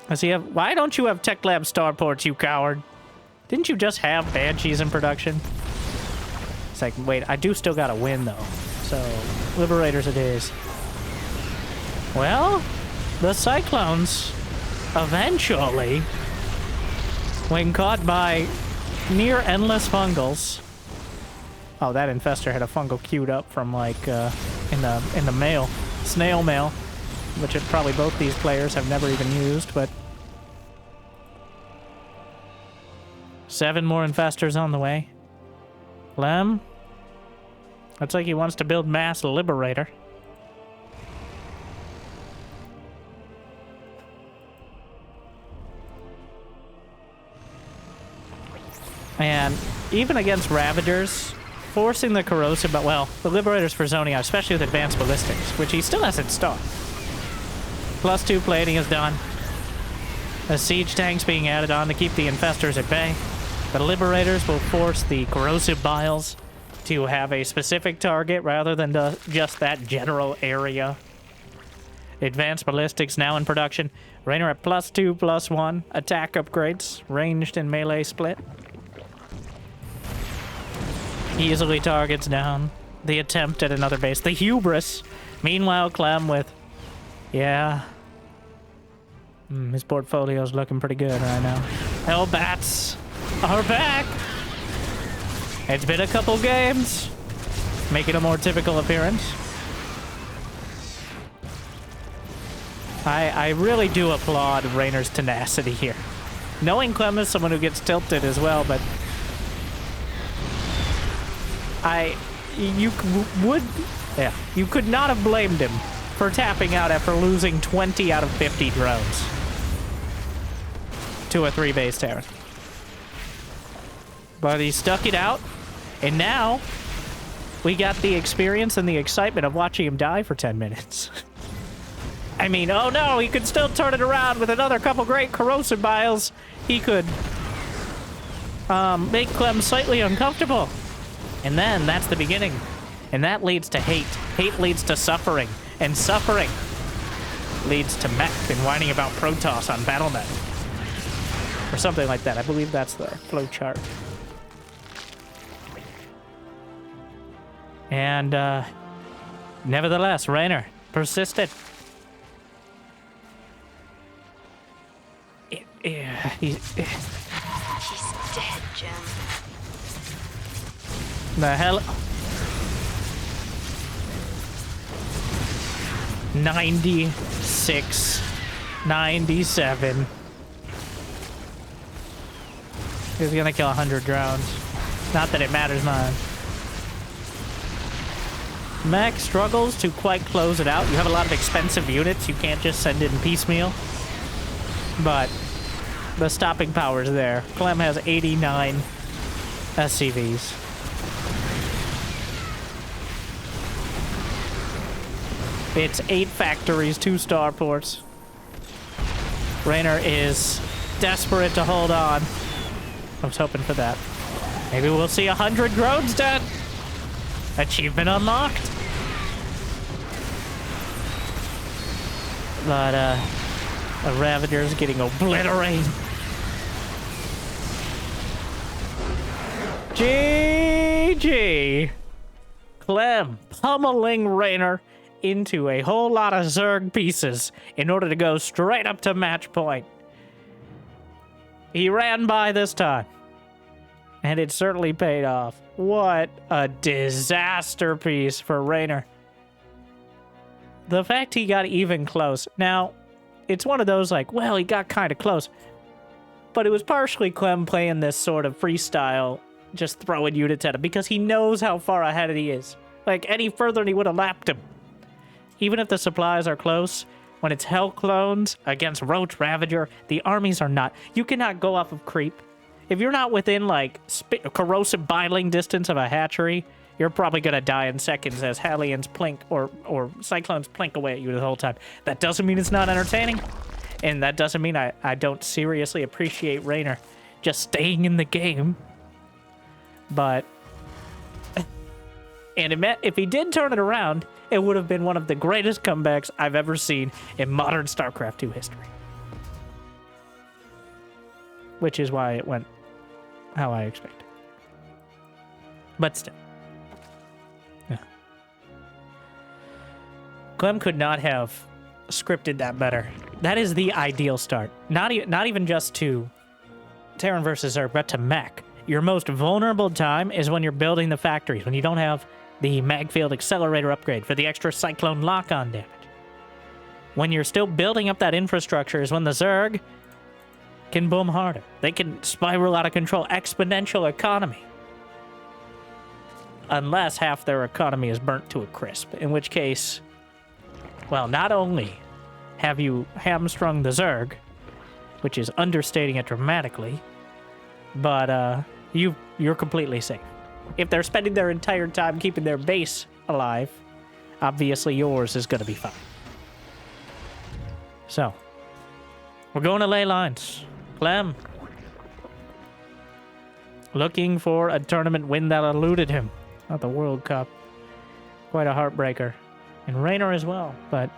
Speaker 1: Does he have? Why don't you have Tech Lab starports, you coward? Didn't you just have Banshees in production? It's like, wait, I do still gotta win though. So, Liberators it is. Well, the Cyclones, eventually, when caught by near endless fungals. Oh, that Infestor had a fungal queued up from like in the mail, snail mail, which probably both these players have never even used. But 7 more Infestors on the way. Clem, looks like he wants to build Mass Liberator. And even against Ravagers, forcing the Corrosive, but well, the Liberators for zoning out, especially with Advanced Ballistics, which he still hasn't stopped. +2 plating is done. The Siege tanks being added on to keep the Infestors at bay. The Liberators will force the Corrosive Biles to have a specific target rather than just that general area. Advanced Ballistics now in production. Reynor at +2/+1. Attack upgrades. Ranged and melee split. Easily targets down. The attempt at another base. The hubris. Meanwhile, Clem with... Yeah. His portfolio's looking pretty good right now. Hellbats are back! It's been a couple games. Making a more typical appearance. I really do applaud Reynor's tenacity here. Knowing Clem is someone who gets tilted as well, but... You could not have blamed him for tapping out after losing 20 out of 50 drones to a 3-base Terran. But he stuck it out, and now we got the experience and the excitement of watching him die for 10 minutes. I mean, oh no, he could still turn it around with another couple great Corrosive Biles. He could make Clem slightly uncomfortable. And then that's the beginning. And that leads to hate. Hate leads to suffering. And suffering leads to mech and whining about Protoss on BattleNet. Or something like that. I believe that's the flow chart. And, nevertheless, Reynor persisted. He's
Speaker 2: dead, Jim.
Speaker 1: The hell? 96, 97. He's gonna kill 100 drones. Not that it matters much. Mech struggles to quite close it out. You have a lot of expensive units. You can't just send in piecemeal. But the stopping power is there. Clem has 89 SCVs. It's 8 factories, 2 starports. Reynor is desperate to hold on. I was hoping for that. Maybe we'll see 100 drones dead. Achievement unlocked. But, the Ravager's getting obliterated. GG. Clem pummeling Reynor into a whole lot of Zerg pieces in order to go straight up to match point. He ran by this time. And it certainly paid off. What a disaster piece for Reynor. The fact he got even close. Now, it's one of those like, well, he got kind of close. But it was partially Clem playing this sort of freestyle, just throwing units at him, because he knows how far ahead he is. Like, any further and he would have lapped him. Even if the supplies are close, when it's Hell clones against Roach Ravager, the armies are not. You cannot go off of creep. If you're not within, like, corrosive biling distance of a hatchery, you're probably going to die in seconds as Hellions plink or Cyclones plink away at you the whole time. That doesn't mean it's not entertaining. And that doesn't mean I don't seriously appreciate Reynor just staying in the game. But... and it meant if he did turn it around, it would have been one of the greatest comebacks I've ever seen in modern StarCraft 2 history. Which is why it went how I expected. But still. Yeah. Clem could not have scripted that better. That is the ideal start. Not even just to Terran versus Zerg, but to mech. Your most vulnerable time is when you're building the factories, when you don't have the Magfield Accelerator upgrade for the extra Cyclone lock-on damage. When you're still building up that infrastructure is when the Zerg can boom harder. They can spiral out of control. Exponential economy. Unless half their economy is burnt to a crisp. In which case, well, not only have you hamstrung the Zerg, which is understating it dramatically, but you're completely safe. If they're spending their entire time keeping their base alive, obviously yours is going to be fine. So, we're going to lay lines. Clem, looking for a tournament win that eluded him. Not the World Cup. Quite a heartbreaker. And Reynor as well, but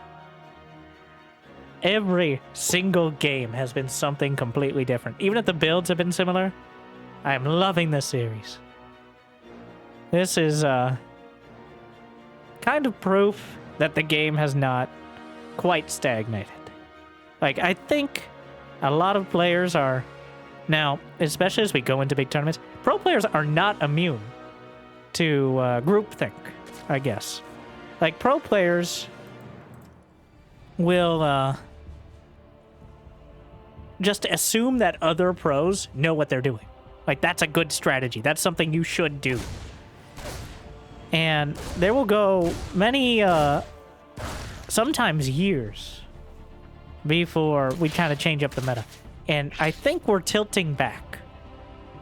Speaker 1: every single game has been something completely different. Even if the builds have been similar, I am loving this series. This is kind of proof that the game has not quite stagnated. Like, I think a lot of players are now, especially as we go into big tournaments, pro players are not immune to groupthink, I guess. Like, pro players will just assume that other pros know what they're doing. Like, that's a good strategy. That's something you should do. And there will go many, sometimes years before we kind of change up the meta. And I think we're tilting back.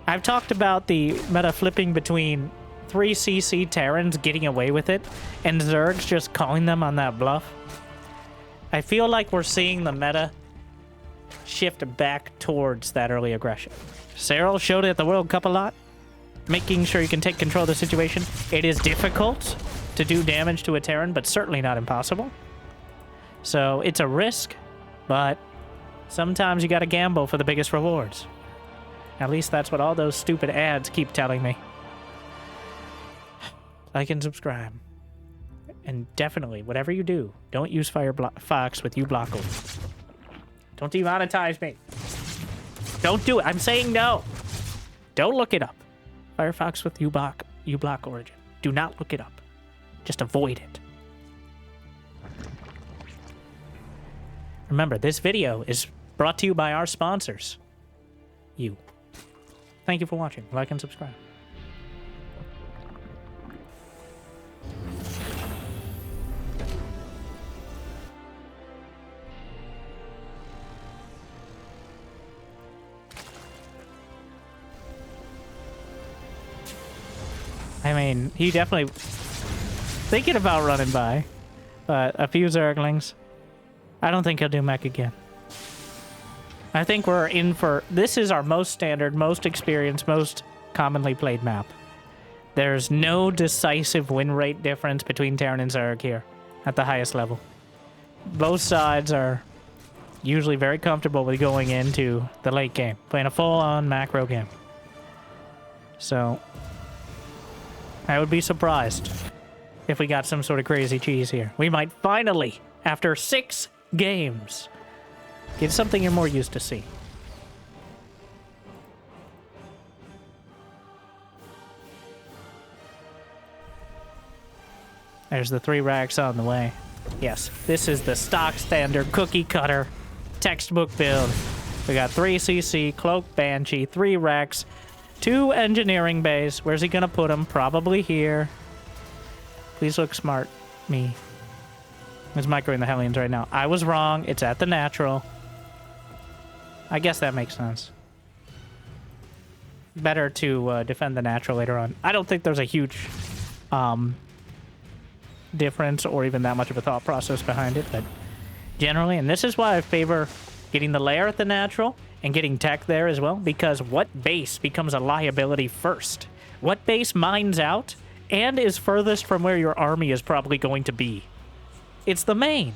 Speaker 1: I've talked about the meta flipping between 3cc Terrans getting away with it and Zergs just calling them on that bluff. I feel like we're seeing the meta shift back towards that early aggression. Serral showed it at the World Cup a lot, making sure you can take control of the situation. It is difficult to do damage to a Terran, but certainly not impossible. So it's a risk, but sometimes you gotta gamble for the biggest rewards. At least that's what all those stupid ads keep telling me. like and subscribe. And definitely, whatever you do, don't use Firefox with uBlock. Don't demonetize me. Don't do it. I'm saying no. Don't look it up. Firefox with uBlock origin. Do not look it up. Just avoid it. Remember, this video is brought to you by our sponsors. You. Thank you for watching. Like and subscribe. I mean, he definitely thinking about running by, but a few Zerglings. I don't think he'll do mech again. I think we're in for... This is our most standard, most experienced, most commonly played map. There's no decisive win rate difference between Terran and Zerg here at the highest level. Both sides are usually very comfortable with going into the late game, playing a full-on macro game. So... I would be surprised if we got some sort of crazy cheese here. We might finally, after 6 games, get something you're more used to see. There's the 3 racks on the way. Yes, this is the stock standard cookie cutter textbook build. We got 3 CC, Cloak, Banshee, 3 racks, 2 engineering bays. Where's he gonna put them? Probably here. Please look smart, me. He's microing the Hellions right now. I was wrong. It's at the natural. I guess that makes sense. Better to defend the natural later on. I don't think there's a huge difference or even that much of a thought process behind it, but generally, and this is why I favor getting the lair at the natural and getting tech there as well, because what base becomes a liability first? What base mines out and is furthest from where your army is probably going to be? It's the main.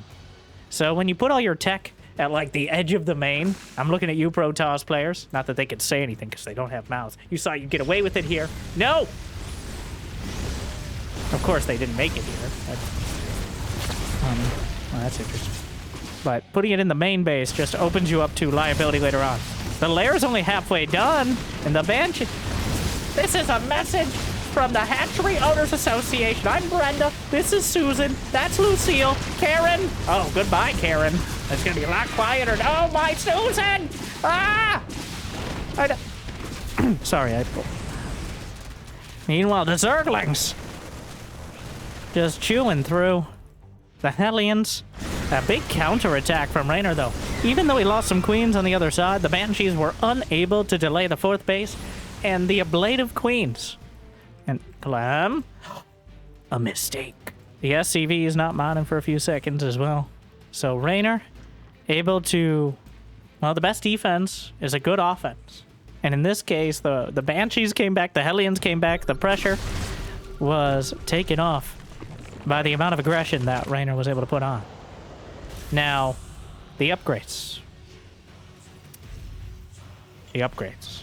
Speaker 1: So when you put all your tech at like the edge of the main, I'm looking at you Protoss players, not that they could say anything because they don't have mouths. You saw you get away with it here. No! Of course they didn't make it here. Well, that's interesting. But putting it in the main base just opens you up to liability later on. The lair's only halfway done, and the Banshee... This is a message from the Hatchery Owners Association. I'm Brenda. This is Susan. That's Lucille. Karen. Oh, goodbye, Karen. It's gonna be a lot quieter. Oh, my Susan! Ah! Sorry, I... Meanwhile, the Zerglings just chewing through the Hellions. A big counterattack from Reynor, though. Even though he lost some queens on the other side, the Banshees were unable to delay the 4th base and the ablative queens. And Clem, a mistake. The SCV is not mining for a few seconds as well. So Reynor, able to... Well, the best defense is a good offense. And in this case, the Banshees came back, the Hellions came back, the pressure was taken off by the amount of aggression that Reynor was able to put on. Now, the upgrades. The upgrades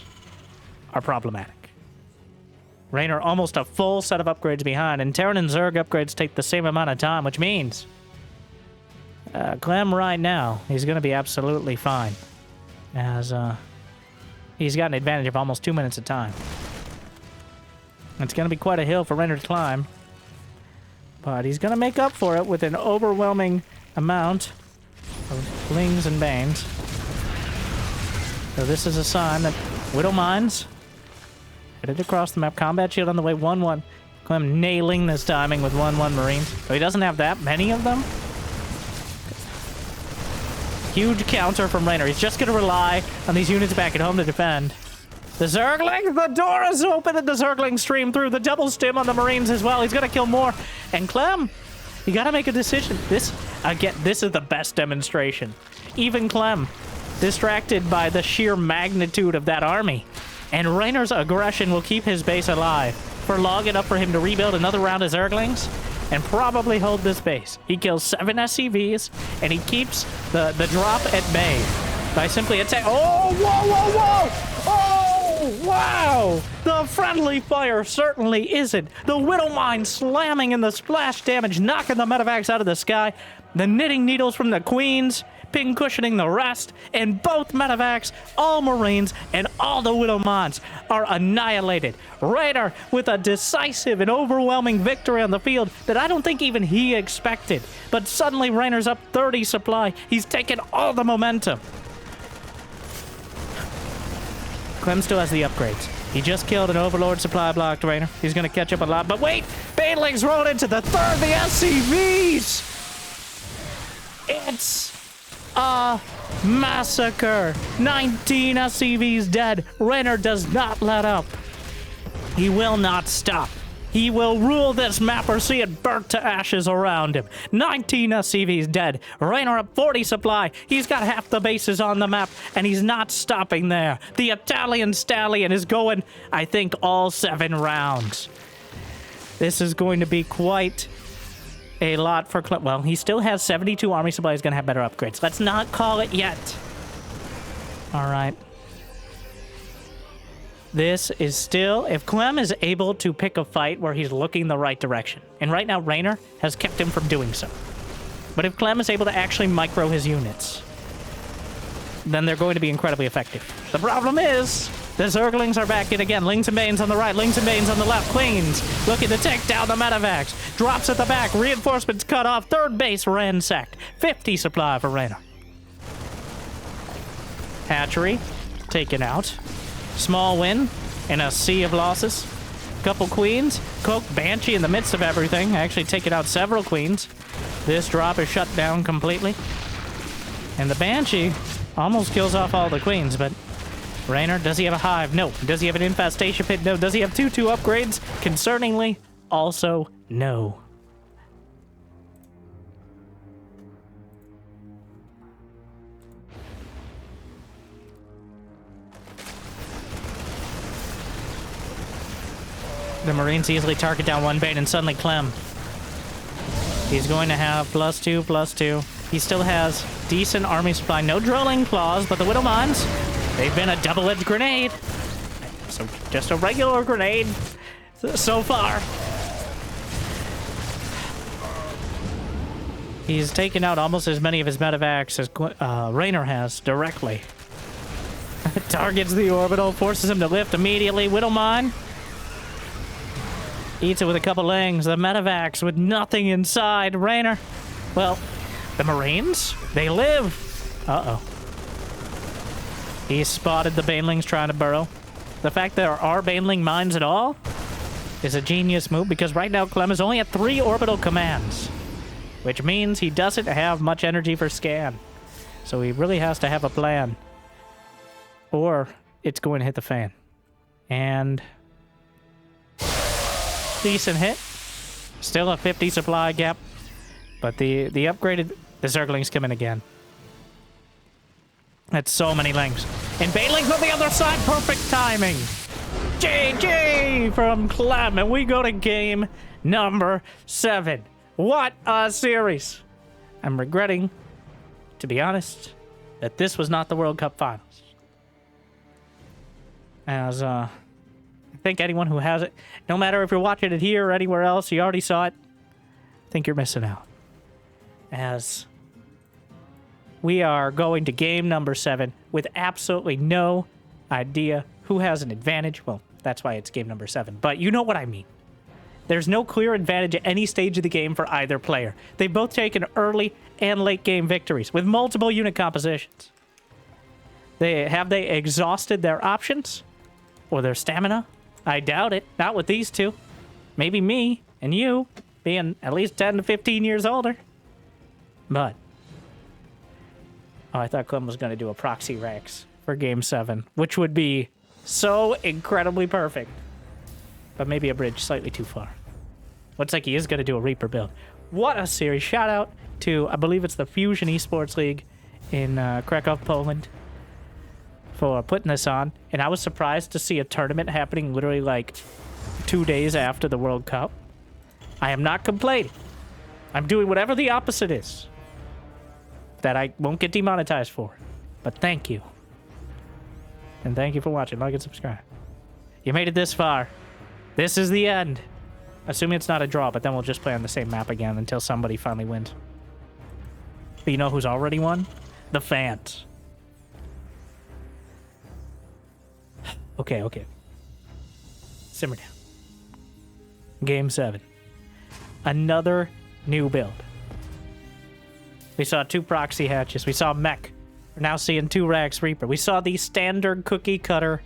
Speaker 1: are problematic. Reynor almost a full set of upgrades behind, and Terran and Zerg upgrades take the same amount of time, which means Clem right now, he's going to be absolutely fine, as he's got an advantage of almost 2 minutes of time. It's going to be quite a hill for Reynor to climb, but he's going to make up for it with an overwhelming amount of blings and bangs. So this is a sign that Widow Mines headed across the map. Combat shield on the way. 1-1. Clem nailing this timing with 1-1 Marines. So he doesn't have that many of them. Huge counter from Reynor. He's just going to rely on these units back at home to defend. The Zerglings, the door is open and the Zerglings stream through. The double stim on the Marines as well. He's going to kill more. And Clem, you got to make a decision. This, again, this is the best demonstration. Even Clem, distracted by the sheer magnitude of that army. And Reynor's aggression will keep his base alive for long enough for him to rebuild another round of Zerglings and probably hold this base. He kills 7 SCVs, and he keeps the drop at bay by simply attacking. Oh, whoa, whoa, whoa! Oh! Oh, wow! The friendly fire certainly isn't. The Widow Mine slamming in the splash damage, knocking the medevacs out of the sky. The knitting needles from the queens, pin cushioning the rest, and both medevacs, all marines, and all the Widow Mines are annihilated. Reynor with a decisive and overwhelming victory on the field that I don't think even he expected. But suddenly Reynor's up 30 supply. He's taken all the momentum. Clem still has the upgrades. He just killed an Overlord supply blocked Reynor. He's going to catch up a lot. But wait! Banelings rolled into the third. The SCVs! It's a massacre. 19 SCVs dead. Reynor does not let up. He will not stop. He will rule this map or see it burnt to ashes around him. 19 SCVs dead. Reynor up 40 supply. He's got half the bases on the map, and he's not stopping there. The Italian Stallion is going, I think, all 7 rounds. This is going to be quite a lot for Clem. Well, he still has 72 army supply. He's going to have better upgrades. Let's not call it yet. All right. This is still, if Clem is able to pick a fight where he's looking the right direction, and right now Reynor has kept him from doing so. But if Clem is able to actually micro his units, then they're going to be incredibly effective. The problem is, the Zerglings are back in again. Lings and Banes on the right, Lings and Banes on the left. Queens looking to take down the medevacs. Drops at the back, reinforcements cut off, third base ransacked. 50 supply for Reynor. Hatchery taken out. Small win in a sea of losses. Couple queens. Coke Banshee in the midst of everything. Actually taking out several queens. This drop is shut down completely. And the Banshee almost kills off all the queens, but Reynor, does he have a hive? No. Does he have an infestation pit? No. Does he have 2-2 upgrades? Concerningly, also no. The Marines easily target down one Bane, and suddenly Clem. He's going to have +2, +2. He still has decent army supply. No drilling claws, but the Widow Mines, they've been a double-edged grenade. So just a regular grenade so far. He's taken out almost as many of his medevacs as Reynor has directly. Targets the orbital, forces him to lift immediately. Widow Mine eats it with a couple lings. The medevacs with nothing inside. Reynor, well, the Marines, they live. Uh-oh. He spotted the Banelings trying to burrow. The fact there are Baneling mines at all is a genius move, because right now Clem is only at 3 orbital commands, which means he doesn't have much energy for scan. So he really has to have a plan, or it's going to hit the fan. And decent hit. Still a 50 supply gap. But the upgraded... The Zerglings come in again. That's so many lings. And Banelings on the other side. Perfect timing. GG from Clem. And we go to game number 7. What a series. I'm regretting, to be honest, that this was not the World Cup Finals. As, I think anyone who has it, no matter if you're watching it here or anywhere else, you already saw it, I think you're missing out. As we are going to game number 7 with absolutely no idea who has an advantage. Well, that's why it's game number 7, but you know what I mean. There's no clear advantage at any stage of the game for either player. They've both taken early and late game victories with multiple unit compositions. Have they exhausted their options or their stamina? I doubt it. Not with these two. Maybe me and you being at least 10 to 15 years older. But oh, I thought Clem was going to do a proxy Rex for game 7, which would be so incredibly perfect. But maybe a bridge slightly too far. Looks like he is going to do a Reaper build. What a series. Shout out to, I believe it's the Fusion Esports League in Krakow, Poland, for putting this on. And I was surprised to see a tournament happening literally like 2 days after the World Cup. I am not complaining. I'm doing whatever the opposite is that I won't get demonetized for. But thank you. And thank you for watching. Like and subscribe. You made it this far. This is the end. Assuming it's not a draw, but then we'll just play on the same map again until somebody finally wins. But you know who's already won? The fans. Okay, okay. Simmer down. Game 7. Another new build. We saw 2 proxy hatches. We saw mech. We're now seeing 2 Rax Reaper. We saw the standard cookie cutter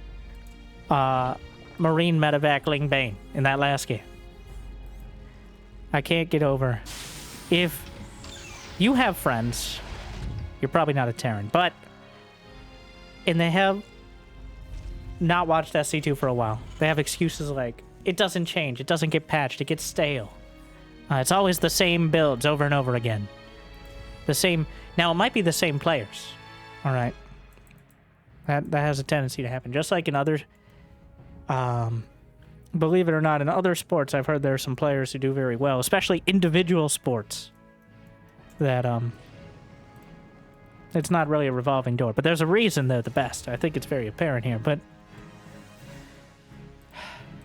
Speaker 1: Marine medevac Ling Bane in that last game. I can't get over. If you have friends, you're probably not a Terran, but and they have not watched SC2 for a while. They have excuses like, it doesn't change, it doesn't get patched, it gets stale. It's always the same builds over and over again. The same... Now, it might be the same players. All right. That has a tendency to happen. Just like in other... believe it or not, in other sports, I've heard there are some players who do very well, especially individual sports, that, it's not really a revolving door. But there's a reason they're the best. I think it's very apparent here, but...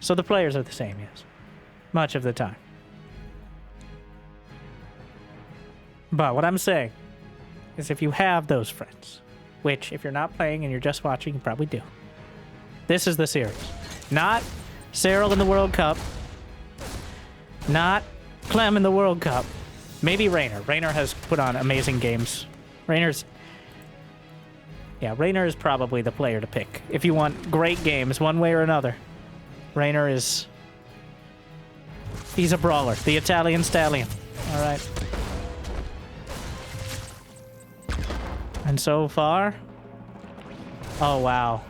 Speaker 1: So the players are the same, yes. Much of the time. But what I'm saying is if you have those friends, which if you're not playing and you're just watching, you probably do. This is the series. Not Serral in the World Cup. Not Clem in the World Cup. Maybe Reynor. Reynor has put on amazing games. Reynor's... Yeah, Reynor is probably the player to pick. If you want great games, one way or another. Reynor is... He's a brawler. The Italian stallion. All right. And so far... Oh, wow.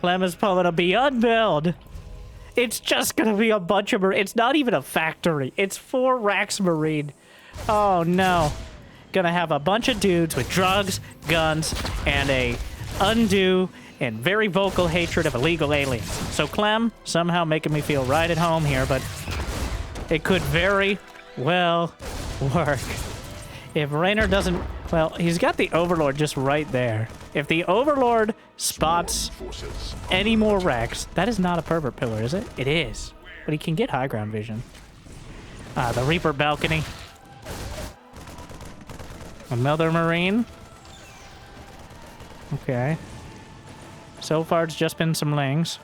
Speaker 1: Clem is pulling a Beyond build. It's just gonna be a bunch of... It's not even a factory. It's 4 Rax Marine. Oh, no. Gonna have a bunch of dudes with drugs, guns, and a undue and very vocal hatred of illegal aliens. So Clem, somehow making me feel right at home here, but it could very well work. If Reynor doesn't... Well, he's got the Overlord just right there. If the Overlord spots any more Rax... That is not a pervert pillar, is it? It is. But he can get high ground vision. The Reaper balcony. Another Marine. Okay. So far, it's just been some Lings.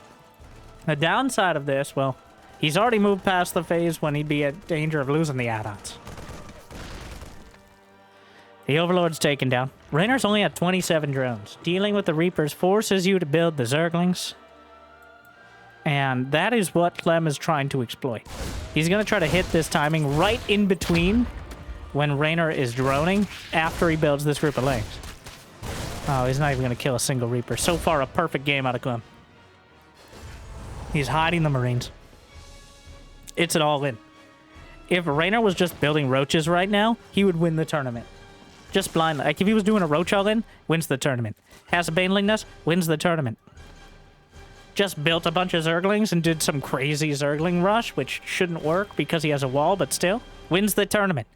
Speaker 1: The downside of this, well, he's already moved past the phase when he'd be at danger of losing the add-ons. The Overlord's taken down. Reynor's only at 27 drones. Dealing with the Reapers forces you to build the Zerglings. And that is what Clem is trying to exploit. He's going to try to hit this timing right in between when Reynor is droning after he builds this group of Lings. Oh, he's not even going to kill a single Reaper. So far, a perfect game out of Clem. He's hiding the Marines. It's an all-in. If Reynor was just building roaches right now, he would win the tournament. Just blindly. Like, if he was doing a roach all-in, wins the tournament. Has a Baneling Nest, wins the tournament. Just built a bunch of Zerglings and did some crazy Zergling rush, which shouldn't work because he has a wall, but still, wins the tournament.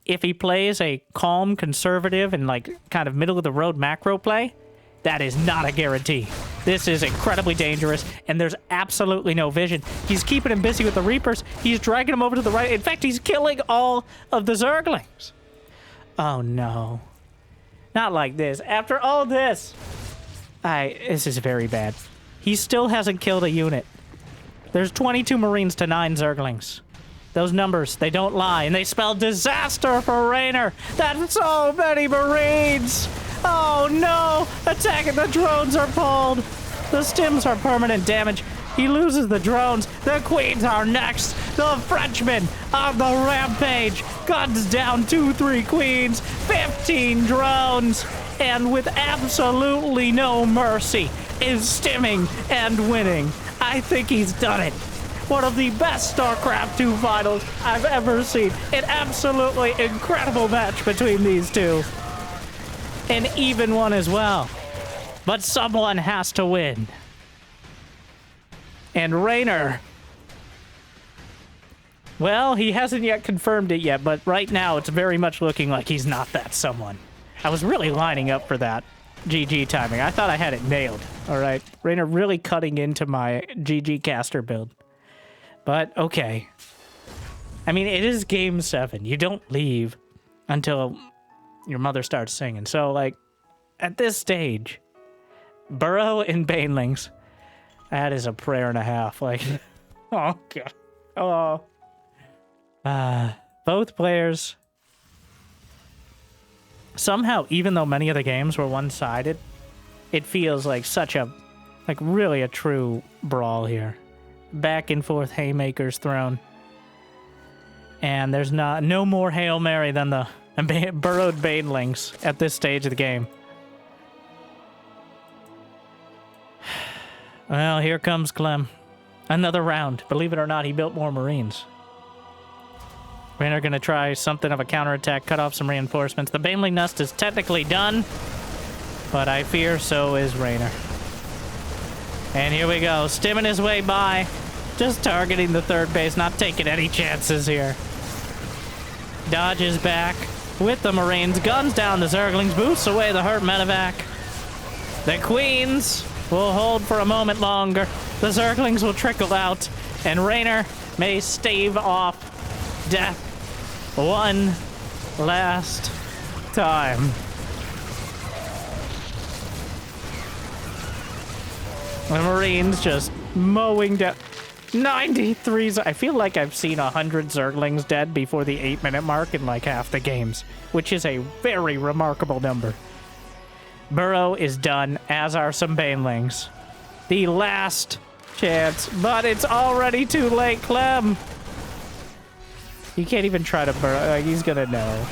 Speaker 1: If he plays a calm, conservative, and, like, kind of middle-of-the-road macro play, that is not a guarantee. This is incredibly dangerous, and there's absolutely no vision. He's keeping him busy with the Reapers. He's dragging him over to the right. In fact, he's killing all of the Zerglings. Oh, no. Not like this. After all this. This is very bad. He still hasn't killed a unit. There's 22 Marines to 9 Zerglings. Those numbers, they don't lie, and they spell disaster for Reynor. That's so many Marines. Oh, no. Attacking the drones are pulled. The stims are permanent damage. He loses the drones. The Queens are next. The Frenchmen on the rampage. Guns down 2-3 Queens. 15 drones. And with absolutely no mercy is stimming and winning. I think he's done it. One of the best StarCraft 2 finals I've ever seen. An absolutely incredible match between these two. An even one as well. But someone has to win. And Reynor, well, he hasn't yet confirmed it yet, but right now it's very much looking like he's not that someone. I was really lining up for that. GG timing. I thought I had it nailed. All right. Reynor really cutting into my GG caster build. But, okay. I mean, it is game 7. You don't leave until your mother starts singing. So, like, at this stage, Burrow and Banelings, that is a prayer and a half. Like, oh, God. Oh. Both players, somehow, even though many of the games were one-sided, it feels like such a, like, really a true brawl here. Back and forth haymakers thrown. And there's no more Hail Mary than the burrowed Banelings at this stage of the game. Well, here comes Clem. Another round. Believe it or not, he built more Marines. Reynor gonna try something of a counterattack, cut off some reinforcements. The Baneling Nest is technically done, but I fear so is Reynor. And here we go, stimming his way by. Just targeting the third base, not taking any chances here. Dodges back with the Marines, guns down the Zerglings, boosts away the hurt medevac. The Queens will hold for a moment longer. The Zerglings will trickle out, and Reynor may stave off death one last time. The Marines just mowing down 93. I feel like I've seen 100 Zerglings dead before the 8-minute mark in like half the games, which is a very remarkable number. Burrow is done, as are some Banelings. The last chance, but it's already too late, Clem. You can't even try to burrow, like, he's gonna know.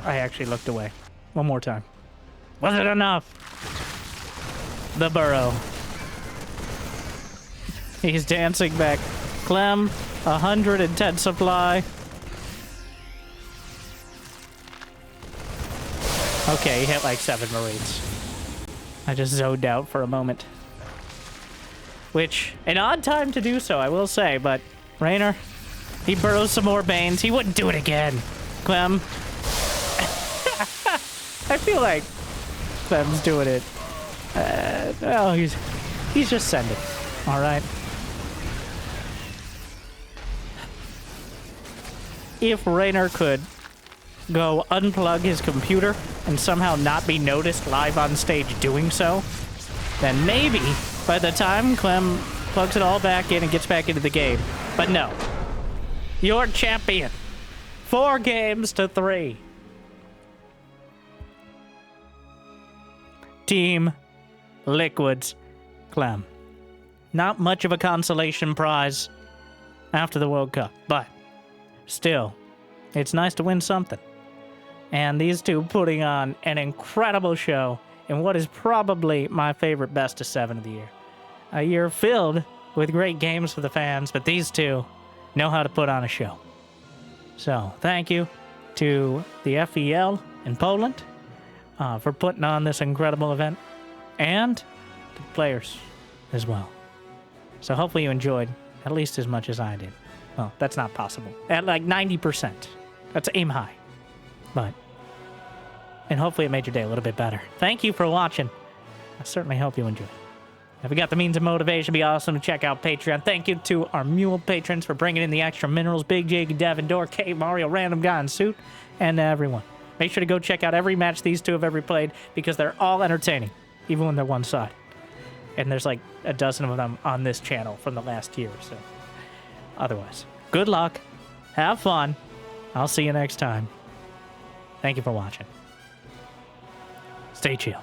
Speaker 1: I actually looked away. One more time. Was it enough? The burrow. He's dancing back. Clem, 110 supply. Okay, he hit like 7 Marines. I just zoned out for a moment. Which, an odd time to do so, I will say, but Reynor, he burrows some more Banes. He wouldn't do it again. Clem. I feel like Clem's doing it. Well, he's just sending. All right. If Reynor could go unplug his computer and somehow not be noticed live on stage doing so, then maybe by the time Clem plugs it all back in and gets back into the game. But no. You're champion. 4 games to 3. Team Liquid's Clem. Not much of a consolation prize after the World Cup, but still, it's nice to win something. And these two putting on an incredible show in what is probably my favorite best of 7 of the year. A year filled with great games for the fans, but these two know how to put on a show. So, thank you to the FEL in Poland for putting on this incredible event, and the players as well. So hopefully you enjoyed at least as much as I did. Well, that's not possible. At like 90%. That's aim high. And hopefully it made your day a little bit better. Thank you for watching. I certainly hope you enjoyed. If you got the means of motivation, it'd be awesome to check out Patreon. Thank you to our mule patrons for bringing in the extra minerals. Big Jake, Devin, Dor, K, Mario, Random Guy in Suit, and everyone. Make sure to go check out every match these two have ever played, because they're all entertaining, even when they're one side. And there's like a dozen of them on this channel from the last year, so. Otherwise, good luck. Have fun. I'll see you next time. Thank you for watching. Stay chill.